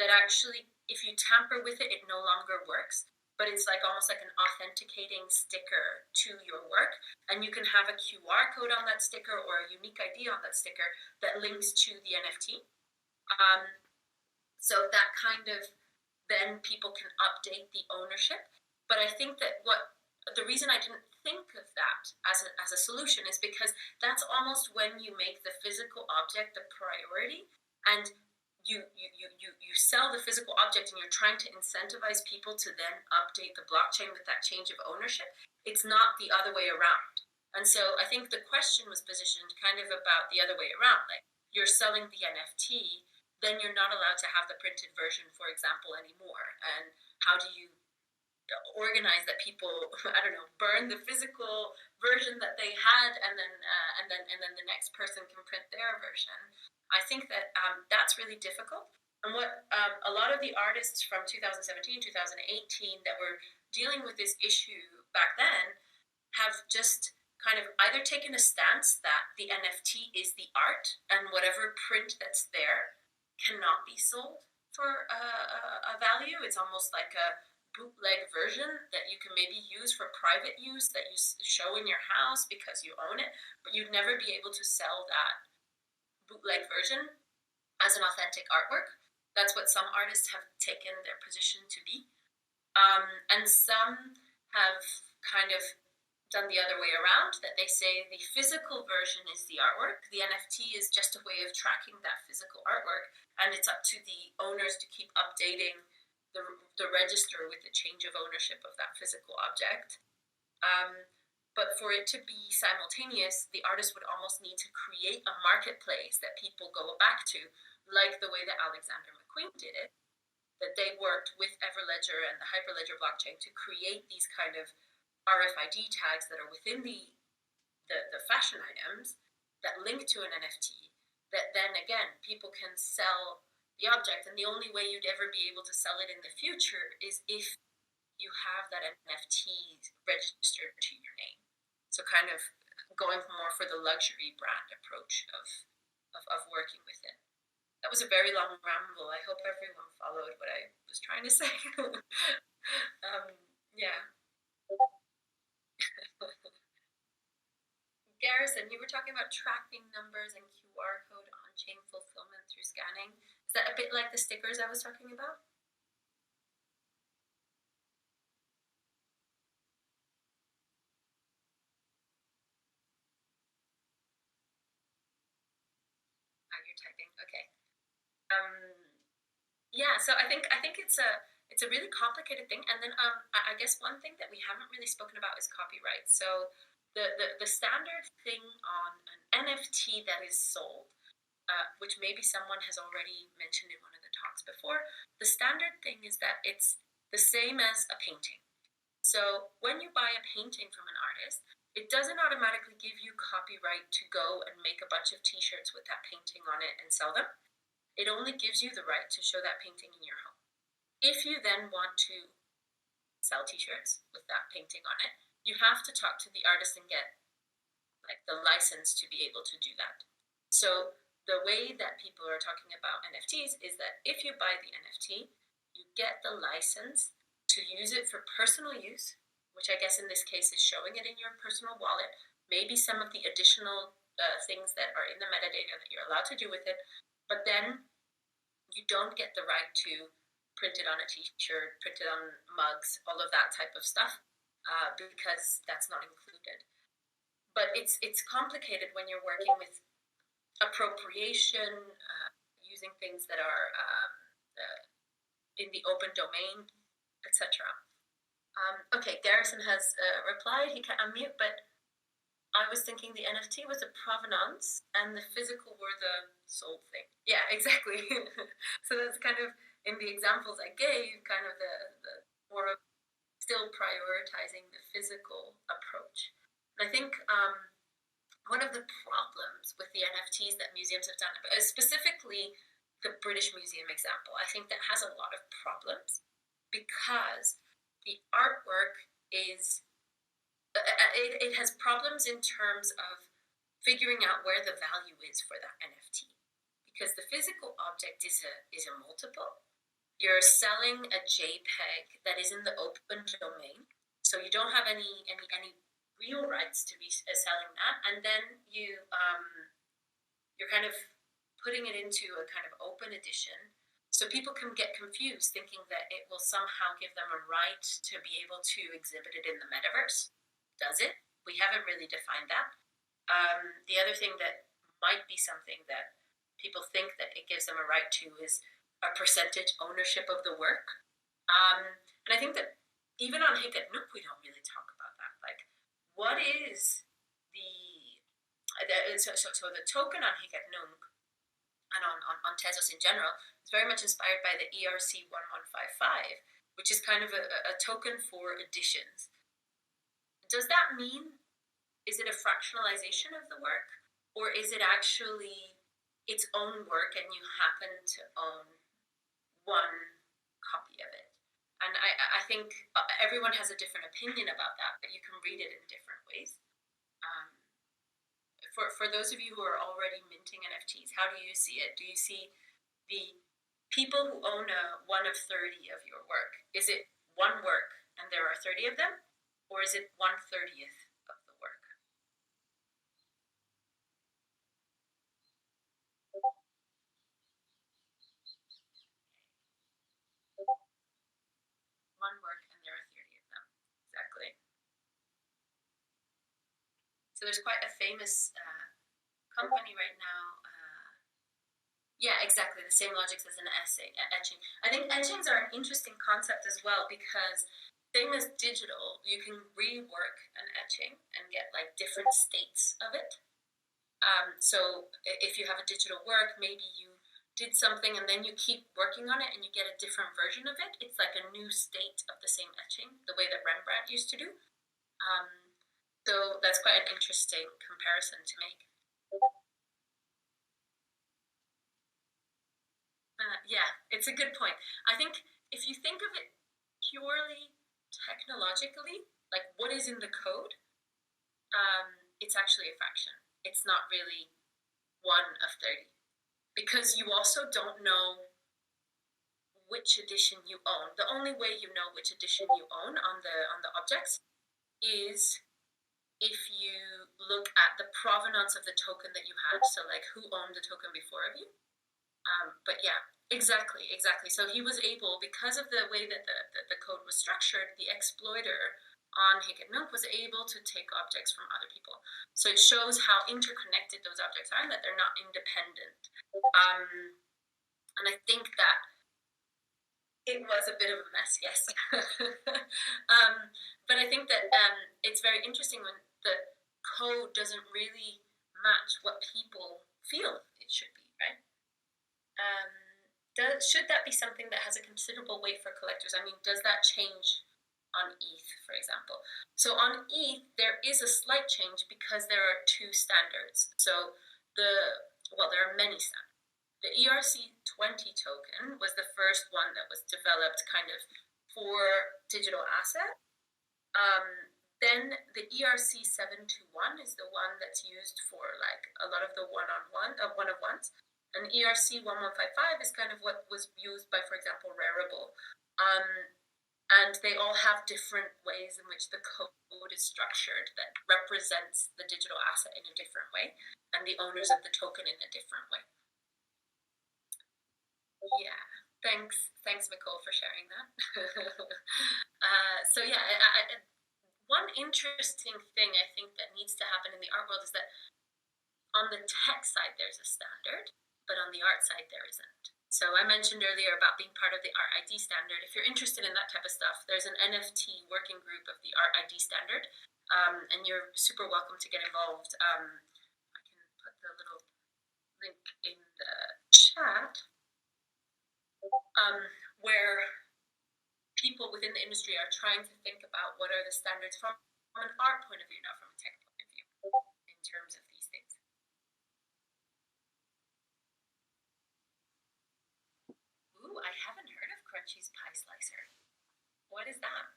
S1: that actually, if you tamper with it, it no longer works. But it's like almost like an authenticating sticker to your work, and you can have a QR code on that sticker or a unique ID on that sticker that links to the NFT. So that kind of, then people can update the ownership. But I think that the reason I didn't think of that as a solution is because that's almost when you make the physical object the priority, and you sell the physical object and you're trying to incentivize people to then update the blockchain with that change of ownership. It's not the other way around. And so I think the question was positioned kind of about the other way around. Like, you're selling the NFT, then you're not allowed to have the printed version, for example, anymore. And how do you organize that people, I don't know, burn the physical version that they had, and then the next person can print their version? I think that that's really difficult. And what a lot of the artists from 2017, 2018 that were dealing with this issue back then have just kind of either taken a stance that the NFT is the art and whatever print that's there cannot be sold for a value. It's almost like a bootleg version that you can maybe use for private use, that you show in your house because you own it, but you'd never be able to sell that bootleg version as an authentic artwork. That's what some artists have taken their position to be. And some have kind of done the other way around, that they say the physical version is the artwork. The NFT is just a way of tracking that physical artwork, and it's up to the owners to keep updating the register with the change of ownership of that physical object. But for it to be simultaneous, the artist would almost need to create a marketplace that people go back to, like the way that Alexander McQueen did it, that they worked with Everledger and the Hyperledger blockchain to create these kind of RFID tags that are within the fashion items that link to an NFT, that then again people can sell the object. And the only way you'd ever be able to sell it in the future is if you have that NFT registered to your name. So kind of going more for the luxury brand approach of working with it. That was a very long ramble. I hope everyone followed what I was trying to say. Yeah. Garrison, you were talking about tracking numbers and QR code on-chain fulfillment through scanning. Is that a bit like the stickers I was talking about? You're typing. Okay. Yeah. So I think it's a really complicated thing. And then I guess one thing that we haven't really spoken about is copyright. So the standard thing on an NFT that is sold, which maybe someone has already mentioned in one of the talks before, the standard thing is that it's the same as a painting. So when you buy a painting from an artist, it doesn't automatically give you copyright to go and make a bunch of t-shirts with that painting on it and sell them. It only gives you the right to show that painting in your home. If you then want to sell t-shirts with that painting on it, you have to talk to the artist and get like the license to be able to do that. So the way that people are talking about NFTs is that if you buy the NFT, you get the license to use it for personal use, which I guess in this case is showing it in your personal wallet, maybe some of the additional things that are in the metadata that you're allowed to do with it, but then you don't get the right to print it on a t-shirt, print it on mugs, all of that type of stuff, because that's not included. But it's complicated when you're working with appropriation, using things that are in the open domain, etc. Okay, Garrison has replied. He can't unmute, but I was thinking the NFT was the provenance and the physical were the sold thing. Yeah, exactly. So that's kind of in the examples I gave, kind of the more of still prioritizing the physical approach. And I think one of the problems with the NFTs that museums have done, specifically the British Museum example, I think that has a lot of problems because the artwork is it has problems in terms of figuring out where the value is for that NFT because the physical object is a multiple. You're selling a JPEG that is in the open domain, so you don't have any real rights to be selling that, and then you're kind of putting it into a kind of open edition. So people can get confused thinking that it will somehow give them a right to be able to exhibit it in the metaverse. Does it? We haven't really defined that. The other thing that might be something that people think that it gives them a right to is a percentage ownership of the work. And I think that even on Hicket Nook, we don't really talk about that. Like, what is so the token on Hicket Nook and on Tezos in general is very much inspired by the ERC 1155, which is kind of a token for editions. Does that mean, is it a fractionalization of the work, or is it actually its own work and you happen to own one copy of it? And I think everyone has a different opinion about that, but you can read it in different ways. For those of you who are already minting NFTs, how do you see it? Do you see the people who own a 1 of 30 of your work? Is it one work and there are 30 of them? Or is it 1/30th of the work? One work and there are 30 of them. Exactly. So there's quite a famous company right now. Yeah, exactly. The same logics as an etching. I think etchings are an interesting concept as well because same as digital, you can rework an etching and get like different states of it. So if you have a digital work, maybe you did something and then you keep working on it and you get a different version of it. It's like a new state of the same etching, the way that Rembrandt used to do. So that's quite an interesting comparison to make. Yeah, it's a good point. I think if you think of it purely technologically, like what is in the code, it's actually a fraction. It's not really 1 of 30 because you also don't know which edition you own. The only way you know which edition you own on the objects is if you look at the provenance of the token that you had. So like who owned the token before of you. But yeah, exactly. So he was able, because of the way that the code was structured, the exploiter on Hicket Nook was able to take objects from other people. So it shows how interconnected those objects are and that they're not independent. And I think that it was a bit of a mess, yes. But I think that it's very interesting when the code doesn't really match what people feel it should be, right? Should that be something that has a considerable weight for collectors? I mean, does that change on ETH, for example? So on ETH, there is a slight change because there are 2 standards. So there are many standards. The ERC20 token was the first one that was developed kind of for digital asset. Then the ERC721 is the one that's used for like a lot of the one-of-ones. And ERC1155 is kind of what was used by, for example, Rarible. And they all have different ways in which the code is structured that represents the digital asset in a different way and the owners of the token in a different way. Yeah, thanks, Nicole, for sharing that. So yeah, one interesting thing I think that needs to happen in the art world is that on the tech side there's a standard, but on the art side there isn't. So I mentioned earlier about being part of the Art ID standard. If you're interested in that type of stuff, there's an NFT working group of the Art ID standard, and you're super welcome to get involved. I can put the little link in the chat, where people within the industry are trying to think about what are the standards from an art point of view, not from a tech point of view, in terms of these things. Ooh, I haven't heard of Crunchy's Pie Slicer. What is that?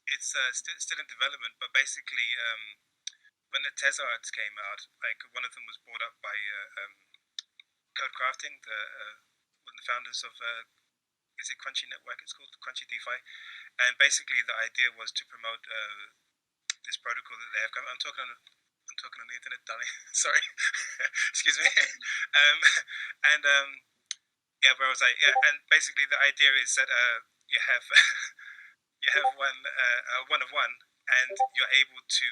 S4: It's still in development, but basically, when the Tez arts came out, like one of them was brought up by Code Crafting, one of the founders of is it Crunchy Network? It's called Crunchy Defi, and basically the idea was to promote this protocol that they have. I'm talking on the internet, darling. Sorry, excuse me. Yeah, where was I? Yeah, and basically the idea is that you have you have one of one, and you're able to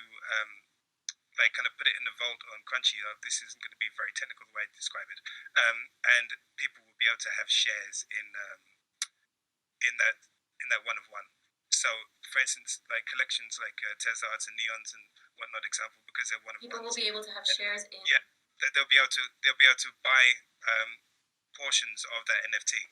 S4: like kind of put it in the vault on Crunchy. This isn't going to be very technical the way I describe it, and people will be able to have shares in that one of one. So, for instance, like collections like Tez Arts and Neons and whatnot, example, because they're one of
S1: People
S4: ones,
S1: will be able to have shares in.
S4: yeah, they'll be able to buy portions of that NFT.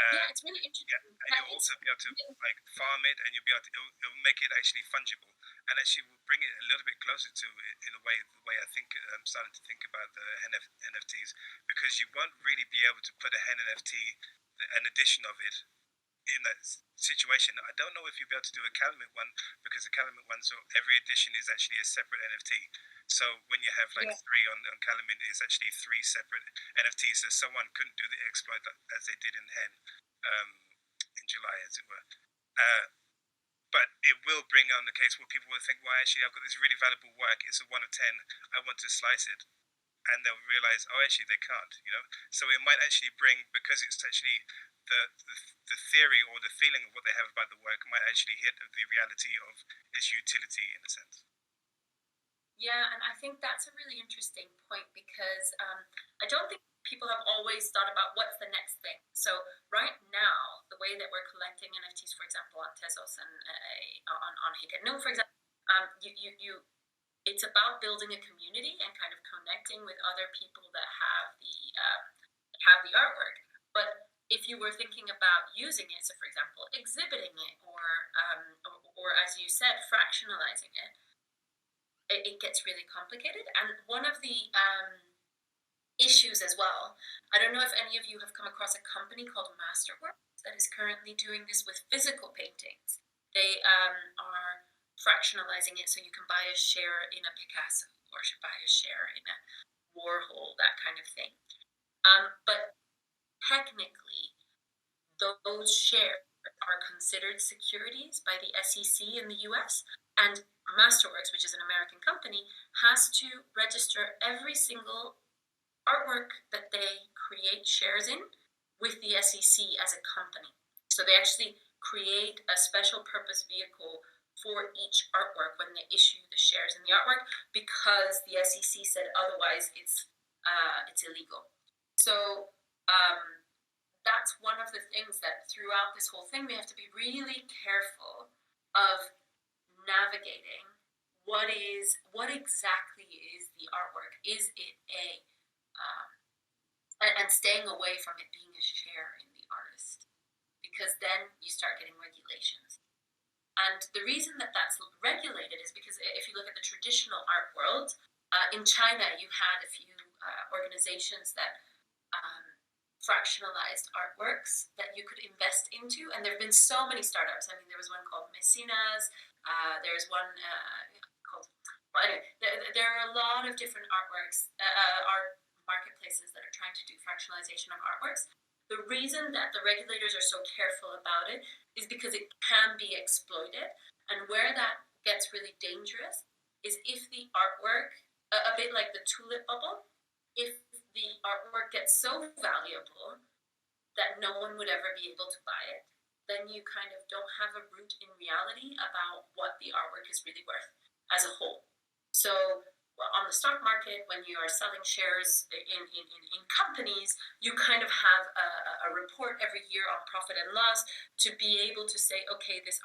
S1: Yeah, it's really interesting.
S4: Yeah, and you'll also be able to like farm it, and you'll be able to it'll make it actually fungible, and actually will bring it a little bit closer to it in a way the way I think I'm starting to think about the NFTs, because you won't really be able to put a NFT, an edition of it, in that situation. I don't know if you'll be able to do a Calumet one, because the Calumet one, so every edition is actually a separate NFT. So when you have like three on Calumet, it's actually three separate NFTs. So someone couldn't do the exploit as they did in Hen in July, as it were. But it will bring on the case where people will think, well, actually, I've got this really valuable work. It's a 1 of 10. I want to slice it. And they'll realize, oh, actually, they can't, you know? So it might actually bring, because it's actually the theory or the feeling of what they have about the work might actually hit the reality of its utility in a sense.
S1: Yeah, and I think that's a really interesting point, because I don't think people have always thought about what's the next thing. So right now, the way that we're collecting NFTs, for example, on Tezos and on Hidden, for example, it's about building a community and kind of connecting with other people that have the artwork. But if you were thinking about using it, so for example, exhibiting it, or as you said, fractionalizing it, it gets really complicated. And one of the issues as well, I don't know if any of you have come across a company called Masterworks that is currently doing this with physical paintings. They are fractionalizing it, so you can buy a share in a Picasso or should buy a share in a Warhol, that kind of thing. But technically, those shares are considered securities by the SEC in the US, and Masterworks, which is an American company, has to register every single artwork that they create shares in with the SEC as a company. So they actually create a special purpose vehicle for each artwork when they issue the shares in the artwork, because the SEC said otherwise it's illegal. So that's one of the things that throughout this whole thing we have to be really careful of navigating what exactly is the artwork. Is it and staying away from it being a share in the artist, because then you start getting regulations. And the reason that that's regulated is because if you look at the traditional art world, in China you had a few organizations that fractionalized artworks that you could invest into, and there have been so many startups. I mean, there was one called Mecenas, there's one called, well, anyway, there are a lot of different artworks, art marketplaces that are trying to do fractionalization of artworks. The reason that the regulators are so careful about it is because it can be exploited, and where that gets really dangerous is if the artwork, a bit like the tulip bubble, if the artwork gets so valuable that no one would ever be able to buy it, then you kind of don't have a root in reality about what the artwork is really worth as a whole. So on the stock market, when you are selling shares in companies, you kind of have a report every year on profit and loss to be able to say, okay, this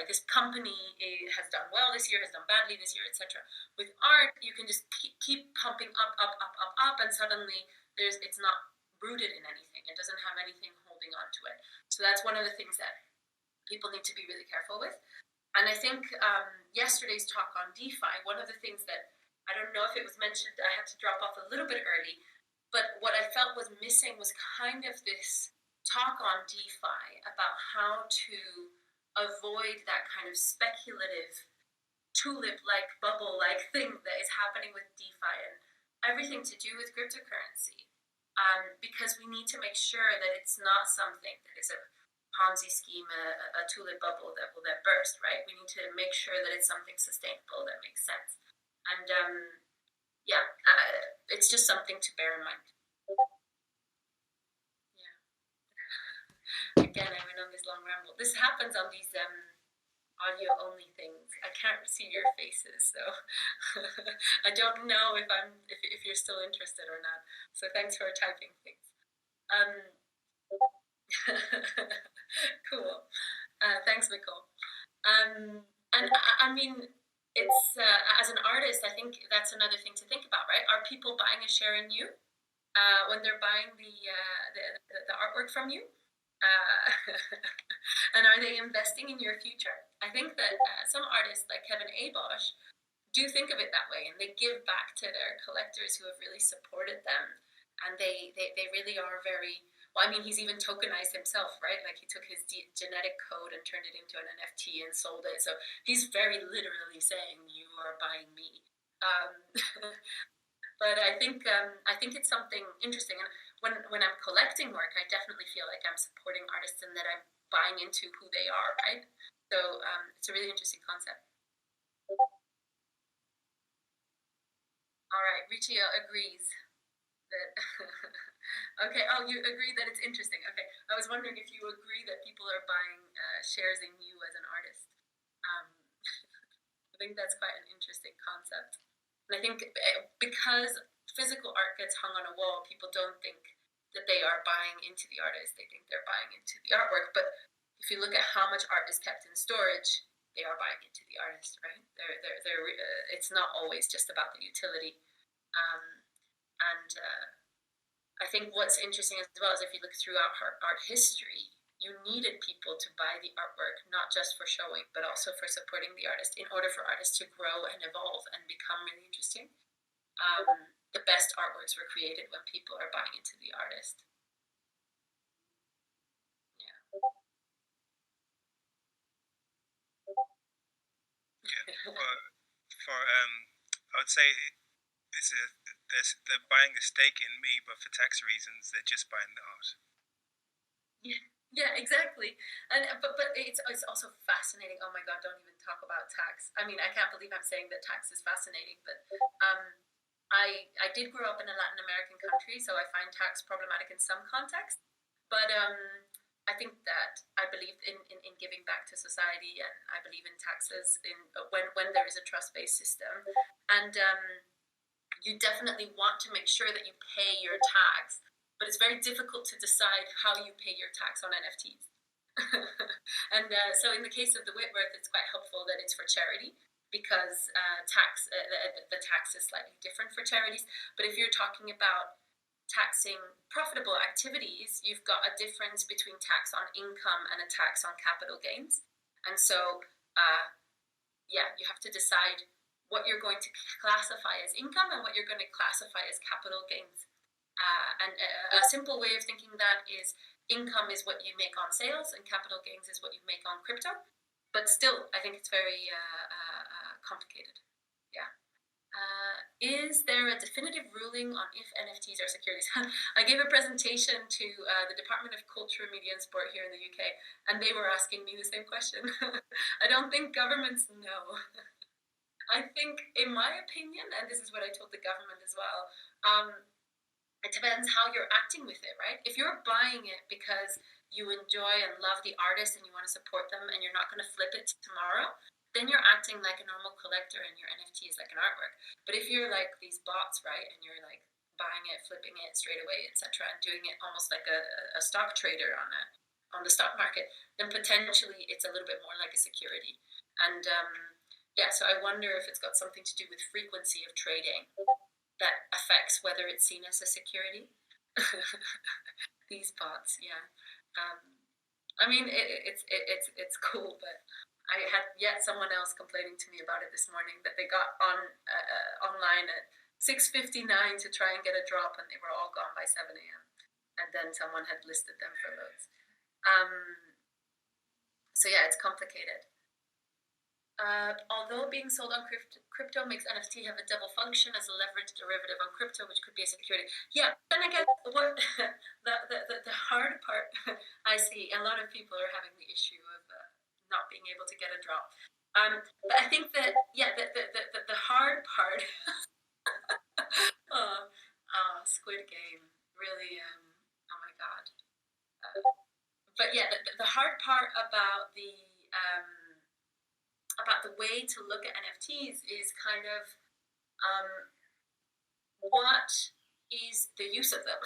S1: this company has done well this year, has done badly this year, etc. With art, you can just keep pumping up, and suddenly it's not rooted in anything. It doesn't have anything holding on to it. So that's one of the things that people need to be really careful with. And I think yesterday's talk on DeFi, one of the things that, I don't know if it was mentioned, I had to drop off a little bit early, but what I felt was missing was kind of this talk on DeFi about how to avoid that kind of speculative tulip-like bubble-like thing that is happening with DeFi and everything to do with cryptocurrency. Because we need to make sure that it's not something that is a Ponzi scheme, a tulip bubble that will then burst, right? We need to make sure that it's something sustainable that makes sense. And it's just something to bear in mind. Yeah. Again, I went on this long ramble. This happens on these audio only things. I can't see your faces, so I don't know if you're still interested or not. So thanks for typing things. Cool. Thanks, Nicole. And I mean, it's as an artist, I think that's another thing to think about, right? Are people buying a share in you when they're buying the artwork from you? And are they investing in your future? I think that some artists like Kevin Abosch do think of it that way, and they give back to their collectors who have really supported them, and they really are very. Well, I mean, he's even tokenized himself, right? Like he took his genetic code and turned it into an NFT and sold it. So he's very literally saying, "You are buying me." But I think it's something interesting. And when I'm collecting work, I definitely feel like I'm supporting artists and that I'm buying into who they are, right? So it's a really interesting concept. All right, Riccio agrees that. Okay. Oh, you agree that it's interesting. Okay. I was wondering if you agree that people are buying shares in you as an artist. I think that's quite an interesting concept. And I think because physical art gets hung on a wall, people don't think that they are buying into the artist. They think they're buying into the artwork. But if you look at how much art is kept in storage, they are buying into the artist, right? It's not always just about the utility. I think what's interesting as well is if you look throughout art history, you needed people to buy the artwork, not just for showing, but also for supporting the artist in order for artists to grow and evolve and become really interesting. The best artworks were created when people are buying into the artist.
S4: Yeah. I would say they're buying a stake in me, but for tax reasons, they're just buying the art.
S1: Yeah, exactly. And but it's also fascinating. Oh my God, don't even talk about tax. I mean, I can't believe I'm saying that tax is fascinating, but I did grow up in a Latin American country, so I find tax problematic in some contexts. But I think that I believe in giving back to society, and I believe in taxes when there is a trust-based system. And you definitely want to make sure that you pay your tax, but it's very difficult to decide how you pay your tax on NFTs. And so in the case of the Whitworth, it's quite helpful that it's for charity, because the tax is slightly different for charities. But if you're talking about taxing profitable activities, you've got a difference between tax on income and a tax on capital gains. And so, you have to decide what you're going to classify as income and what you're going to classify as capital gains. And a simple way of thinking that is income is what you make on sales and capital gains is what you make on crypto. But still, I think it's very complicated. Yeah. Is there a definitive ruling on if NFTs are securities? I gave a presentation to the Department of Culture, Media and Sport here in the UK, and they were asking me the same question. I don't think governments know. I think, in my opinion, and this is what I told the government as well, it depends how you're acting with it, right? If you're buying it because you enjoy and love the artist and you want to support them and you're not going to flip it tomorrow, then you're acting like a normal collector and your NFT is like an artwork. But if you're like these bots, right, and you're like buying it, flipping it straight away, etc., and doing it almost like a stock trader on the stock market, then potentially it's a little bit more like a security. And yeah, so I wonder if it's got something to do with frequency of trading that affects whether it's seen as a security. These bots, yeah. I mean, it's cool, but I had yet someone else complaining to me about it this morning that they got on online at 6:59 to try and get a drop, and they were all gone by 7 a.m. And then someone had listed them for loads. So yeah, it's complicated. Although being sold on crypto makes NFT have a double function as a leveraged derivative on crypto, which could be a security. Yeah, then I guess what the hard part, I see a lot of people are having the issue of not being able to get a drop. But I think that, yeah, the hard part, Squid Game, really, oh my God. But yeah, the hard part about the way to look at NFTs is kind of what is the use of them?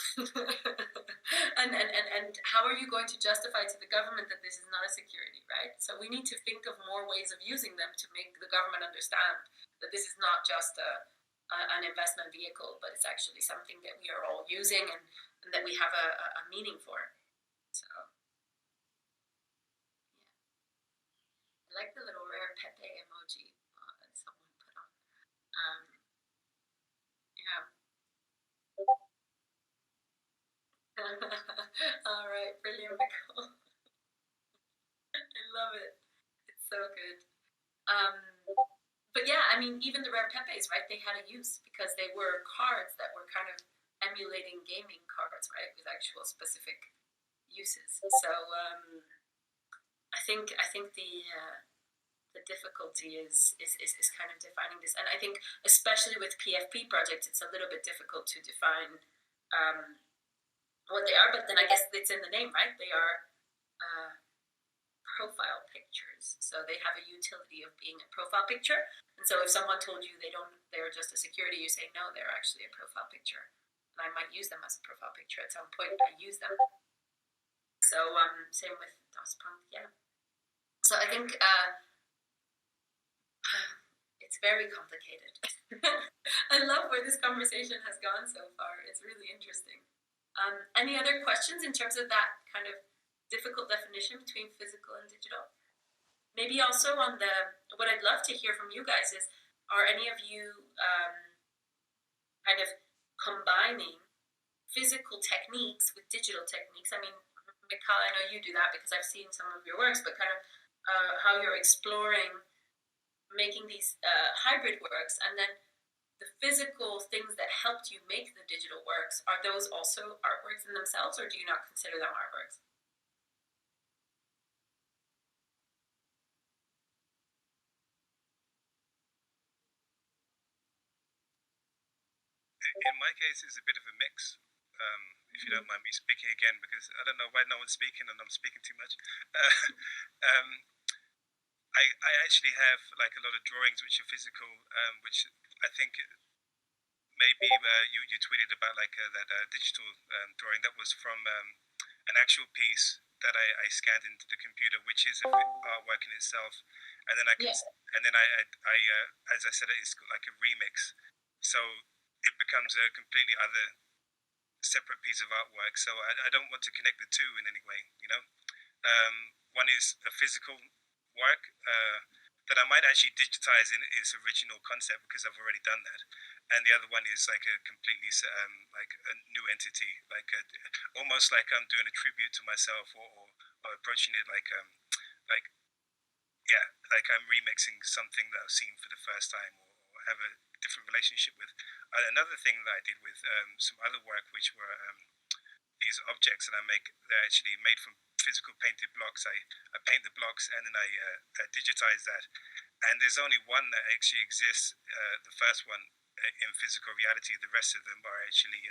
S1: and how are you going to justify to the government that this is not a security, right? So we need to think of more ways of using them to make the government understand that this is not just an investment vehicle, but it's actually something that we are all using and that we have a meaning for. So I like the little rare Pepe emoji that someone put on. Yeah. All right, brilliant, Nicole. I love it. It's so good. But yeah, I mean, even the rare Pepes, right? They had a use because they were cards that were kind of emulating gaming cards, right, with actual specific uses. So I think the difficulty is kind of defining this, and I think especially with PFP projects, it's a little bit difficult to define what they are. But then I guess it's in the name, right? They are profile pictures, so they have a utility of being a profile picture. And so if someone told you they're just a security, you say no, they're actually a profile picture, and I might use them as a profile picture at some point. I use them. So same with DOSPunk, yeah. So I think it's very complicated. I love where this conversation has gone so far. It's really interesting. Any other questions in terms of that kind of difficult definition between physical and digital? Maybe also on what I'd love to hear from you guys is, are any of you kind of combining physical techniques with digital techniques? I mean, Mikhail, I know you do that because I've seen some of your works, but kind of how you're exploring making these hybrid works, and then the physical things that helped you make the digital works, are those also artworks in themselves, or do you not consider them artworks?
S4: In my case, it's a bit of a mix. If you don't mind me speaking again, because I don't know why no one's speaking and I'm speaking too much. I actually have like a lot of drawings which are physical, which I think maybe you tweeted about like that digital drawing that was from an actual piece that I scanned into the computer, which is artwork in itself, and then I as I said, it's like a remix, so it becomes a completely other separate piece of artwork. So I don't want to connect the two in any way, you know. One is a physical work that I might actually digitize in its original concept because I've already done that, and the other one is like a completely like a new entity, like almost like I'm doing a tribute to myself, or approaching it like yeah, like I'm remixing something that I've seen for the first time, or have a different relationship with. Another thing that I did with some other work, which were these objects that I make, they're actually made from physical painted blocks. I paint the blocks and then I digitize that. And there's only one that actually exists, the first one in physical reality. The rest of them are actually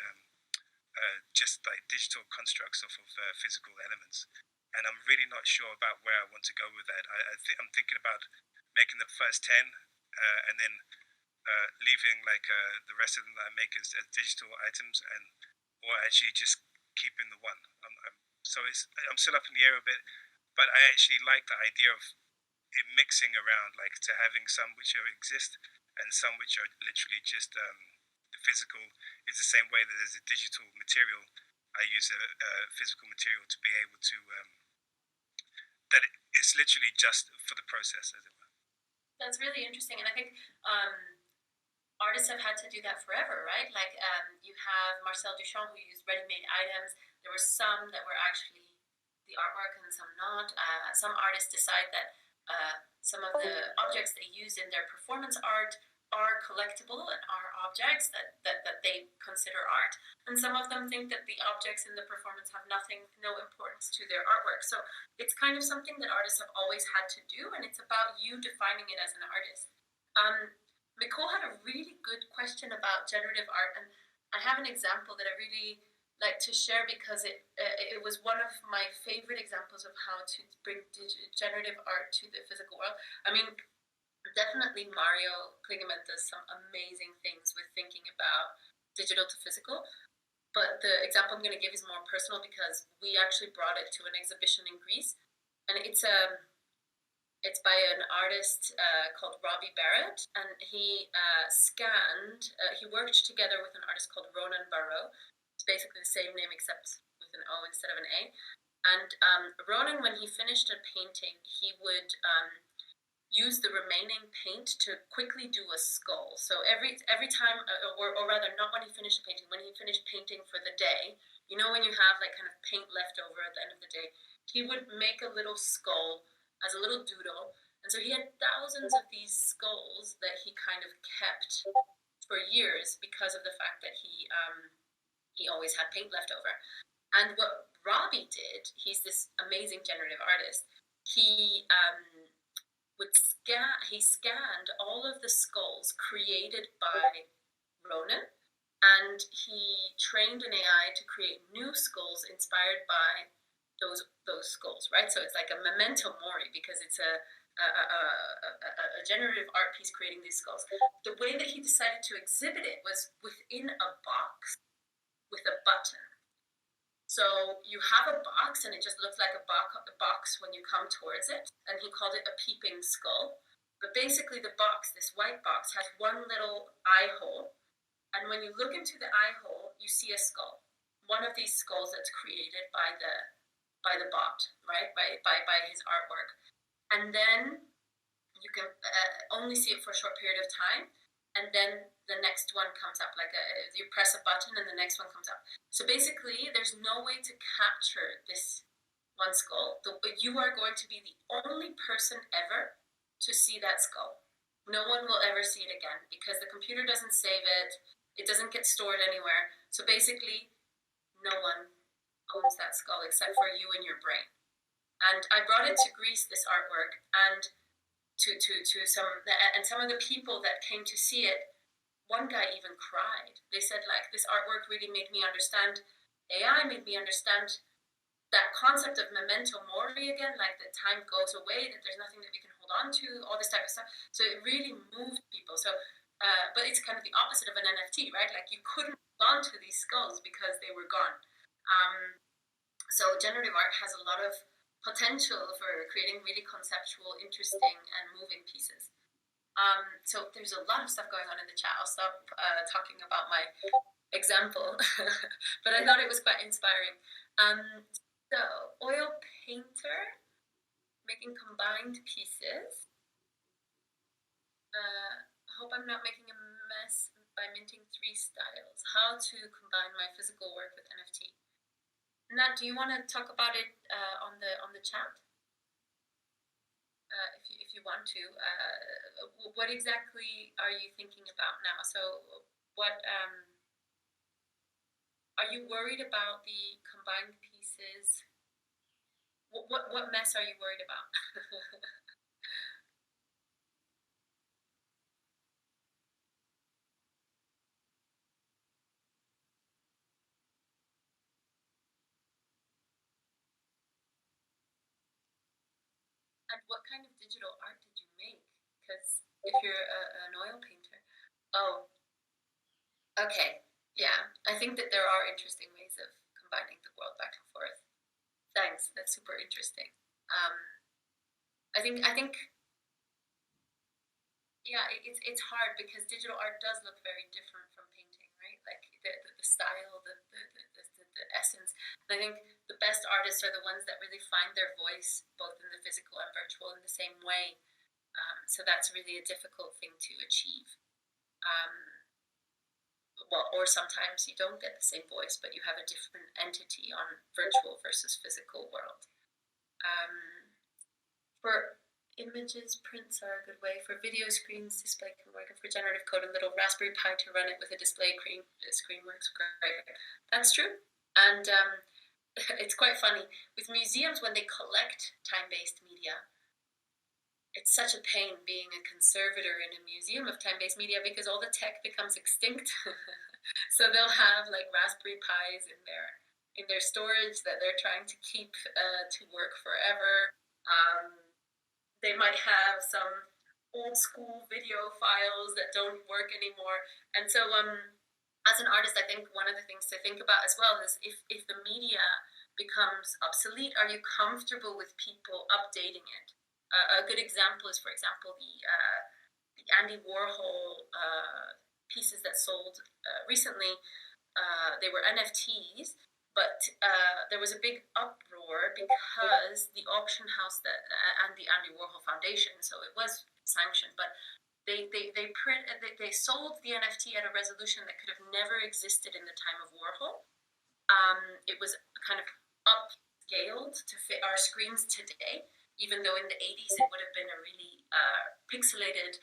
S4: just like digital constructs of physical elements. And I'm really not sure about where I want to go with that. I'm thinking about making the first 10, and then leaving like the rest of them that I make as digital items, or actually just keeping the one. So I'm still up in the air a bit, but I actually like the idea of it mixing around, like to having some which exist and some which are literally just the physical is the same way that there's a digital material. I use a physical material to be able to it's literally just for the process, as it were.
S1: That's really interesting, and I think artists have had to do that forever, right? Like you have Marcel Duchamp, who used ready-made items. There were some that were actually the artwork and some not. Some artists decide that some of the objects they use in their performance art are collectible and are objects that they consider art. And some of them think that the objects in the performance have no importance to their artwork. So it's kind of something that artists have always had to do, and it's about you defining it as an artist. Nicole had a really good question about generative art, and I have an example that I really like to share because it was one of my favorite examples of how to bring generative art to the physical world. I mean, definitely Mario Kligerman does some amazing things with thinking about digital to physical, but the example I'm going to give is more personal because we actually brought it to an exhibition in Greece, and it's by an artist called Robbie Barrett, and he he worked together with an artist called Ronan Barreau. It's basically the same name except with an O instead of an A. And Ronan, when he finished a painting, he would use the remaining paint to quickly do a skull. So every time, or rather, not when he finished a painting, when he finished painting for the day, you know, when you have like kind of paint left over at the end of the day, he would make a little skull as a little doodle. And so he had thousands of these skulls that he kind of kept for years because of the fact that he always had paint left over. And what Robbie did, he's this amazing generative artist. He scanned all of the skulls created by Ronan, and he trained an AI to create new skulls inspired by those skulls, right? So it's like a memento mori because it's a generative art piece creating these skulls. The way that he decided to exhibit it was within a box with a button. So you have a box, and it just looks like a box when you come towards it, and he called it a peeping skull. But basically the box, this white box, has one little eye hole, and when you look into the eye hole, you see a skull. One of these skulls that's created by the bot, right? By his artwork. And then you can only see it for a short period of time, and then the next one comes up. Like you press a button and the next one comes up. So basically, there's no way to capture this one skull. You are going to be the only person ever to see that skull. No one will ever see it again because the computer doesn't save it. It doesn't get stored anywhere. So basically, no one owns that skull except for you and your brain. And I brought it to Greece, this artwork, and to some of the people that came to see it, one guy even cried. They said, like, this artwork really made me understand AI, made me understand that concept of memento mori again, like that time goes away, that there's nothing that we can hold on to, all this type of stuff. So it really moved people. So, but it's kind of the opposite of an NFT, right? Like you couldn't hold on to these skulls because they were gone. So generative art has a lot of potential for creating really conceptual, interesting, and moving pieces. So there's a lot of stuff going on in the chat. I'll stop talking about my example, but I thought it was quite inspiring. So oil painter, making combined pieces. Hope I'm not making a mess by minting 3 styles. How to combine my physical work with NFT. Nat, do you want to talk about it on the chat? If you want to, what exactly are you thinking about now? So, what are you worried about the combined pieces? What mess are you worried about? And what kind of digital art did you make? because if you're an oil painter, oh, okay, yeah, I think that there are interesting ways of combining the world back and forth. Thanks, that's super interesting. I think yeah, it's hard because digital art does look very different from painting, right? Like the style, the essence. And I think the best artists are the ones that really find their voice both in the physical and virtual in the same way. So that's really a difficult thing to achieve. Well, or sometimes you don't get the same voice, but you have a different entity on virtual versus physical world. For images, prints are a good way. For video screens, display can work. And for generative code, a little Raspberry Pi to run it with a display screen works great. That's true. And it's quite funny. With museums, when they collect time-based media, it's such a pain being a conservator in a museum of time-based media because all the tech becomes extinct. So they'll have like Raspberry Pis in their storage that they're trying to keep to work forever. They might have some old school video files that don't work anymore. And so as an artist, I think one of the things to think about as well is if the media becomes obsolete, are you comfortable with people updating it? A good example is, for example, the Andy Warhol pieces that sold recently. They were NFTs, but there was a big uproar because the auction house and the Andy Warhol Foundation, so it was sanctioned, but they sold the NFT at a resolution that could have never existed in the time of Warhol. It was kind of upscaled to fit our screens today, even though in the 80s it would have been a really pixelated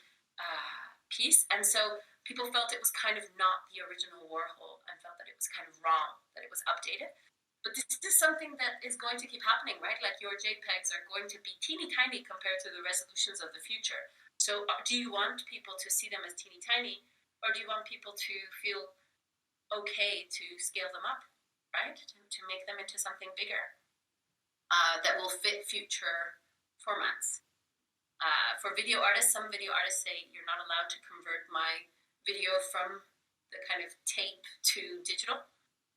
S1: piece. And so people felt it was kind of not the original Warhol and felt that it was kind of wrong, that it was updated. But this is something that is going to keep happening, right? Like your JPEGs are going to be teeny tiny compared to the resolutions of the future. So do you want people to see them as teeny tiny, or do you want people to feel okay to scale them up, right? To make them into something bigger that will fit future formats. For video artists, some video artists say you're not allowed to convert my video from the kind of tape to digital.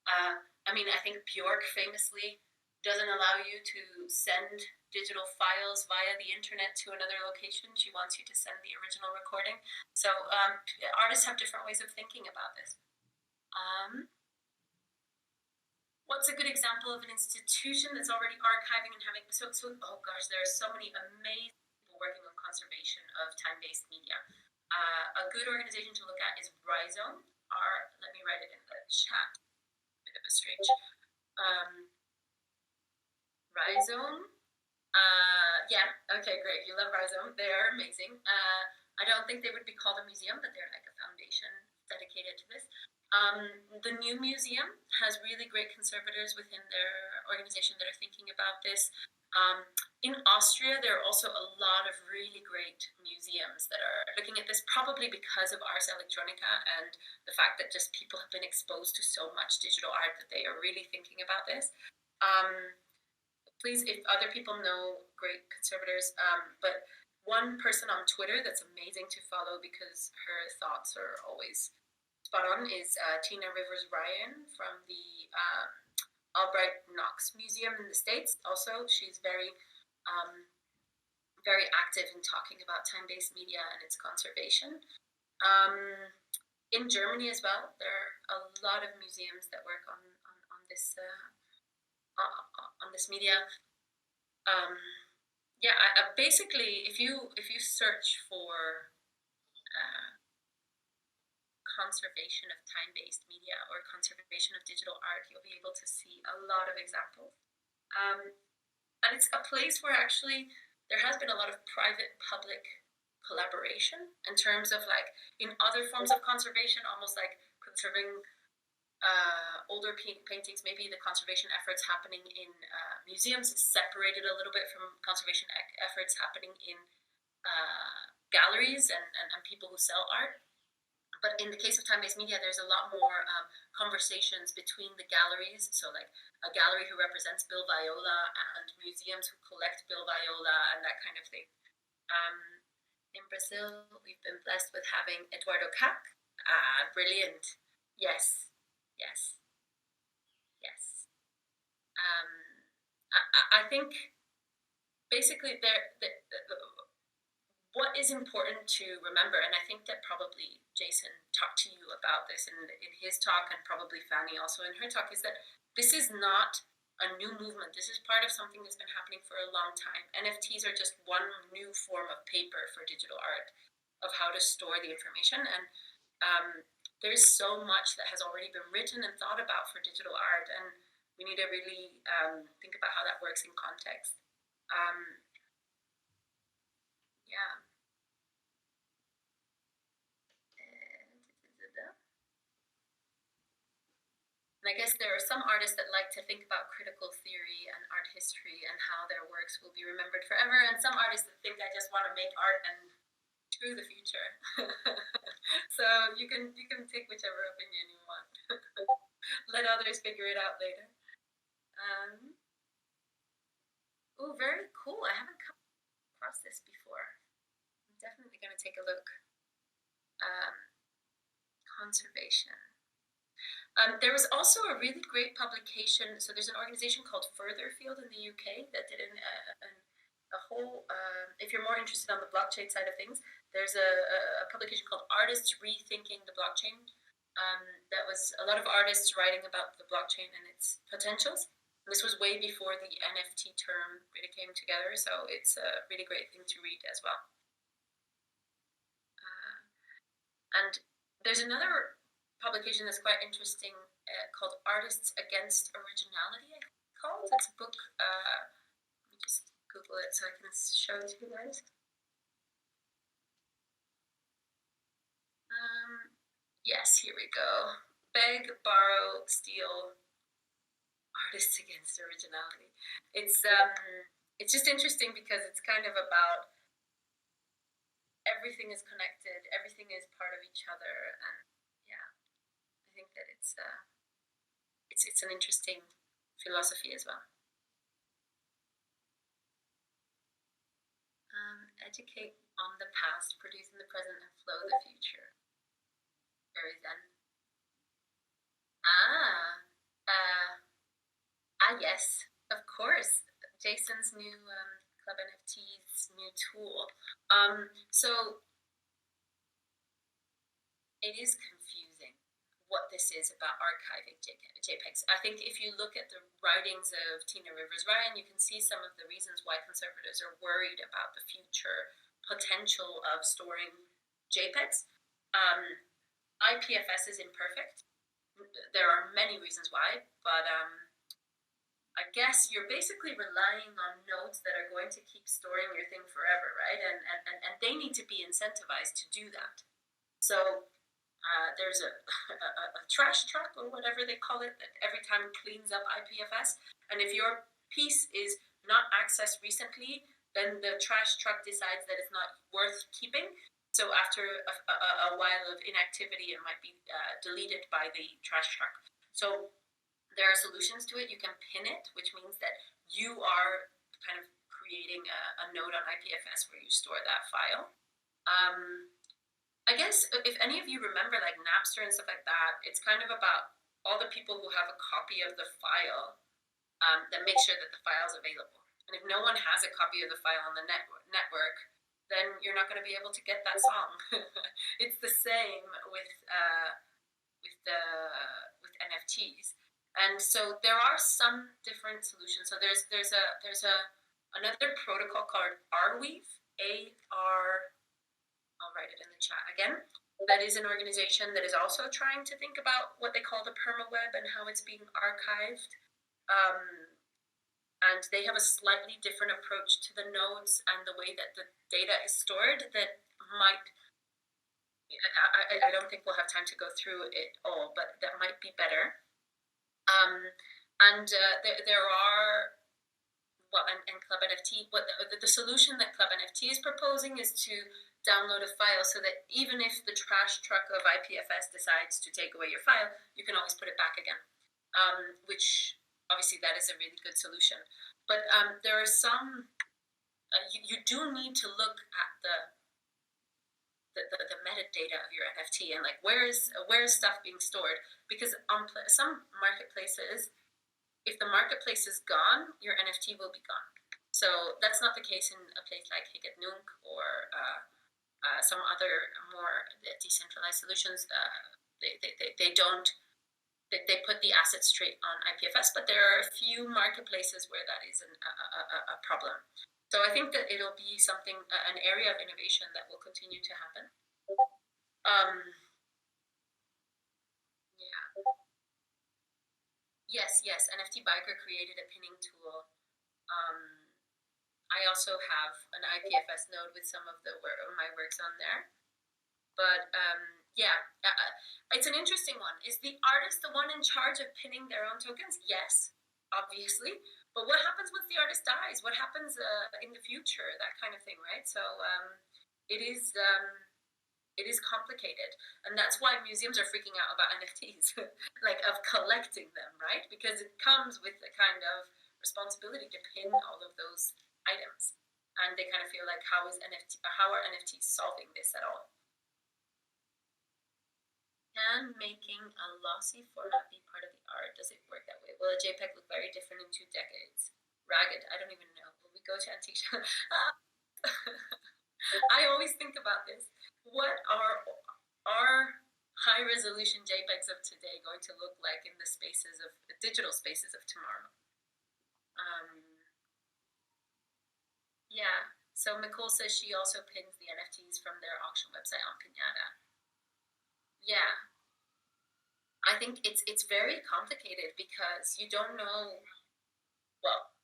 S1: I mean, I think Bjork famously doesn't allow you to send digital files via the internet to another location. She wants you to send the original recording. So artists have different ways of thinking about this. What's a good example of an institution that's already archiving and having oh gosh, there are so many amazing people working on conservation of time-based media. A good organization to look at is Rhizome. Let me write it in the chat. A bit of a strange. Rhizome. Yeah, okay, great. You love Rhizome. They are amazing. I don't think they would be called a museum, but they're like a foundation dedicated to this. The new museum has really great conservators within their organization that are thinking about this. In Austria, there are also a lot of really great museums that are looking at this, probably because of Ars Electronica and the fact that just people have been exposed to so much digital art that they are really thinking about this. Please, if other people know great conservators, but one person on Twitter that's amazing to follow because her thoughts are always spot on is Tina Rivers Ryan from the Albright Knox Museum in the States. Also, she's very active in talking about time-based media and its conservation. In Germany as well, there are a lot of museums that work on this media. Basically, if you search for conservation of time-based media or conservation of digital art, you'll be able to see a lot of examples. And it's a place where actually there has been a lot of private-public collaboration in terms of like in other forms of conservation, almost like conserving older paintings. Maybe the conservation efforts happening in museums is separated a little bit from conservation efforts happening in galleries and people who sell art. But in the case of time-based media, there's a lot more conversations between the galleries. So like a gallery who represents Bill Viola and museums who collect Bill Viola and that kind of thing. In Brazil, we've been blessed with having Eduardo Cac. Brilliant. Yes, yes, yes. I think basically what is important to remember, and I think that probably Jason talked to you about this in his talk, and probably Fanny also in her talk, is that this is not a new movement. This is part of something that's been happening for a long time. NFTs are just one new form of paper for digital art, of how to store the information. And there's so much that has already been written and thought about for digital art, and we need to really think about how that works in context. Yeah. And I guess there are some artists that like to think about critical theory and art history and how their works will be remembered forever, and some artists that think I just want to make art and to the future. So you can take whichever opinion you want. Let others figure it out later. Oh, very cool. I haven't come across this before. I'm definitely going to take a look. Conservation. There was also a really great publication. So there's an organization called Furtherfield in the UK that did a whole, if you're more interested on the blockchain side of things, there's a publication called Artists Rethinking the Blockchain. That was a lot of artists writing about the blockchain and its potentials. This was way before the NFT term really came together, so it's a really great thing to read as well. And there's another publication that's quite interesting called Artists Against Originality, I think it's called. It's a book. Let me just Google it so I can show it to you guys. Yes, here we go. Beg, borrow, steal. Artists Against Originality. It's just interesting because it's kind of about everything is connected, everything is part of each other, and yeah, I think that it's an interesting philosophy as well. Educate on the past, produce in the present, and flow the future. Very zen. Yes, of course. Jason's new Club NFTs new tool. So it is confusing what this is about archiving JPEGs. I think if you look at the writings of Tina Rivers-Ryan, you can see some of the reasons why conservators are worried about the future potential of storing JPEGs. IPFS is imperfect. There are many reasons why, but I guess you're basically relying on nodes that are going to keep storing your thing forever, right? And they need to be incentivized to do that. So there's a trash truck or whatever they call it that every time cleans up IPFS. And if your piece is not accessed recently, then the trash truck decides that it's not worth keeping. So after a while of inactivity, it might be deleted by the trash truck. So there are solutions to it. You can pin it, which means that you are kind of creating a node on IPFS where you store that file. I guess if any of you remember like Napster and stuff like that, it's kind of about all the people who have a copy of the file that make sure that the file is available. And if no one has a copy of the file on the network, then you're not going to be able to get that song. It's the same with NFTs. And so there are some different solutions. So there's another protocol called Arweave, I'll write it in the chat again. That is an organization that is also trying to think about what they call the permaweb and how it's being archived. And they have a slightly different approach to the nodes and the way that the data is stored that might, I don't think we'll have time to go through it all, but that might be better. There are, well, and Club NFT, the solution that Club NFT is proposing is to download a file so that even if the trash truck of IPFS decides to take away your file, you can always put it back again, which obviously that is a really good solution. But there are some, you do need to look at the the metadata of your NFT and like where is stuff being stored, because on some marketplaces, if the marketplace is gone, your NFT will be gone. So that's not the case in a place like Hic et Nunc or some other more decentralized solutions. They don't. They put the assets straight on IPFS, but there are a few marketplaces where that is a problem. So I think that it'll be something, an area of innovation that will continue to happen. Yeah. Yes. NFT Biker created a pinning tool. I also have an IPFS node with some of my works on there. But it's an interesting one. Is the artist the one in charge of pinning their own tokens? Yes, obviously. But what happens once the artist dies? What happens in the future? That kind of thing, right? So it is complicated, and that's why museums are freaking out about NFTs, like of collecting them, right? Because it comes with a kind of responsibility to pin all of those items, and they kind of feel like how are NFTs solving this at all? Can making a lossy format be part of the art? Does it work that way? Will a JPEG look very different in 2 decades? Ragged, I don't even know. Will we go to antique? I always think about this. What are high resolution JPEGs of today going to look like in the digital spaces of tomorrow? Yeah. So Nicole says she also pins the NFTs from their auction website on Pinata. Yeah, I think it's very complicated because you don't know. Well,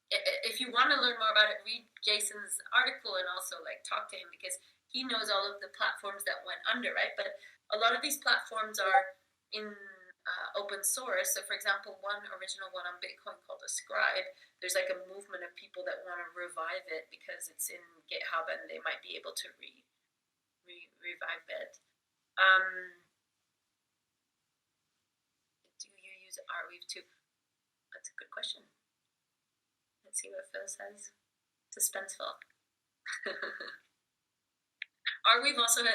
S1: if you want to learn more about it, read Jason's article and also like talk to him, because he knows all of the platforms that went under, right? But a lot of these platforms are in open source. So, for example, one original one on Bitcoin called Ascribe, there's like a movement of people that want to revive it because it's in GitHub and they might be able to revive it. Do you use Arweave too? That's a good question. Let's see what Phil says. Suspenseful. Arweave also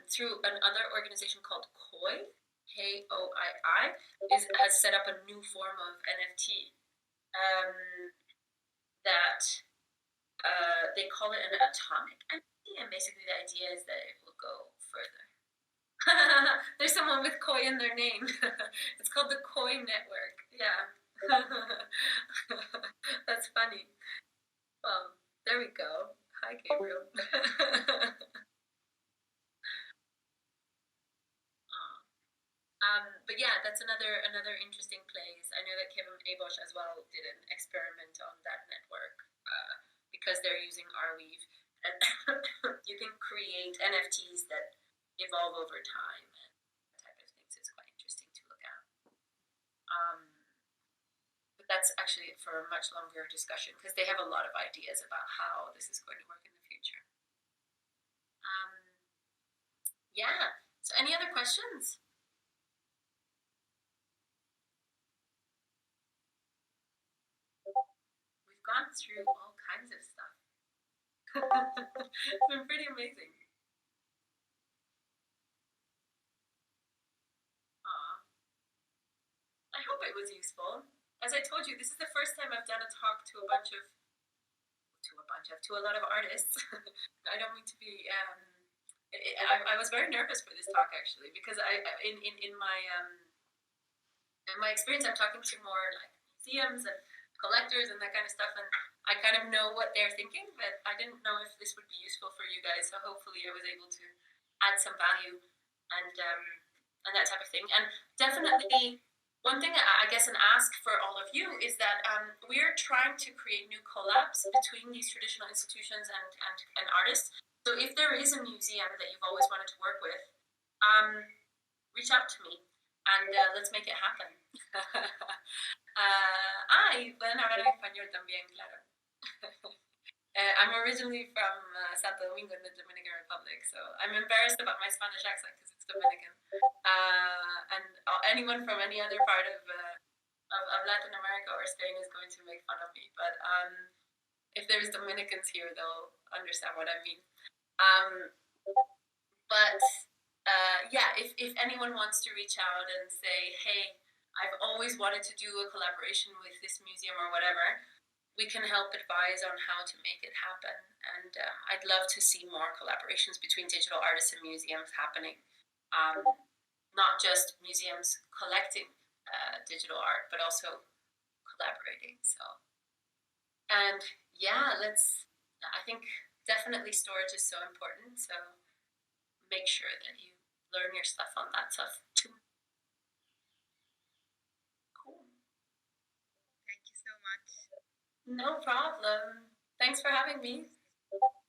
S1: through another organization called Koi, K-O-I-I, has set up a new form of NFT that they call it an atomic NFT, and basically the idea is that it will go further. There's someone with Koi in their name. It's called the Koi Network. Yeah. That's funny. Well, there we go. Hi, Gabriel. But yeah, that's another interesting place. I know that Kevin Abosh as well did an experiment on that network because they're using Arweave, and you can create NFTs that evolve over time, and that type of things is quite interesting to look at. But that's actually for a much longer discussion because they have a lot of ideas about how this is going to work in the future. Yeah. So any other questions? We've gone through all kinds of stuff. It's been pretty amazing. I hope it was useful. As I told you, this is the first time I've done a talk to a lot of artists. I don't mean to be. I was very nervous for this talk actually because in my experience, I'm talking to more like museums and collectors and that kind of stuff, and I kind of know what they're thinking, but I didn't know if this would be useful for you guys. So hopefully, I was able to add some value and that type of thing. And definitely, one thing I guess an ask for all of you is that we're trying to create new collabs between these traditional institutions and artists. So if there is a museum that you've always wanted to work with, reach out to me and let's make it happen. Pueden hablar en español también, claro. I'm originally from Santo Domingo in the Dominican Republic, so I'm embarrassed about my Spanish accent because it's Dominican. And anyone from any other part of Latin America or Spain is going to make fun of me. But if there's Dominicans here, they'll understand what I mean. But yeah, if anyone wants to reach out and say, hey, I've always wanted to do a collaboration with this museum or whatever, we can help advise on how to make it happen. And I'd love to see more collaborations between digital artists and museums happening. Not just museums collecting digital art, but also collaborating. So, and yeah, I think definitely storage is so important. So make sure that you learn your stuff on that stuff too. Cool.
S5: Thank you so much.
S1: No problem. Thanks for having me.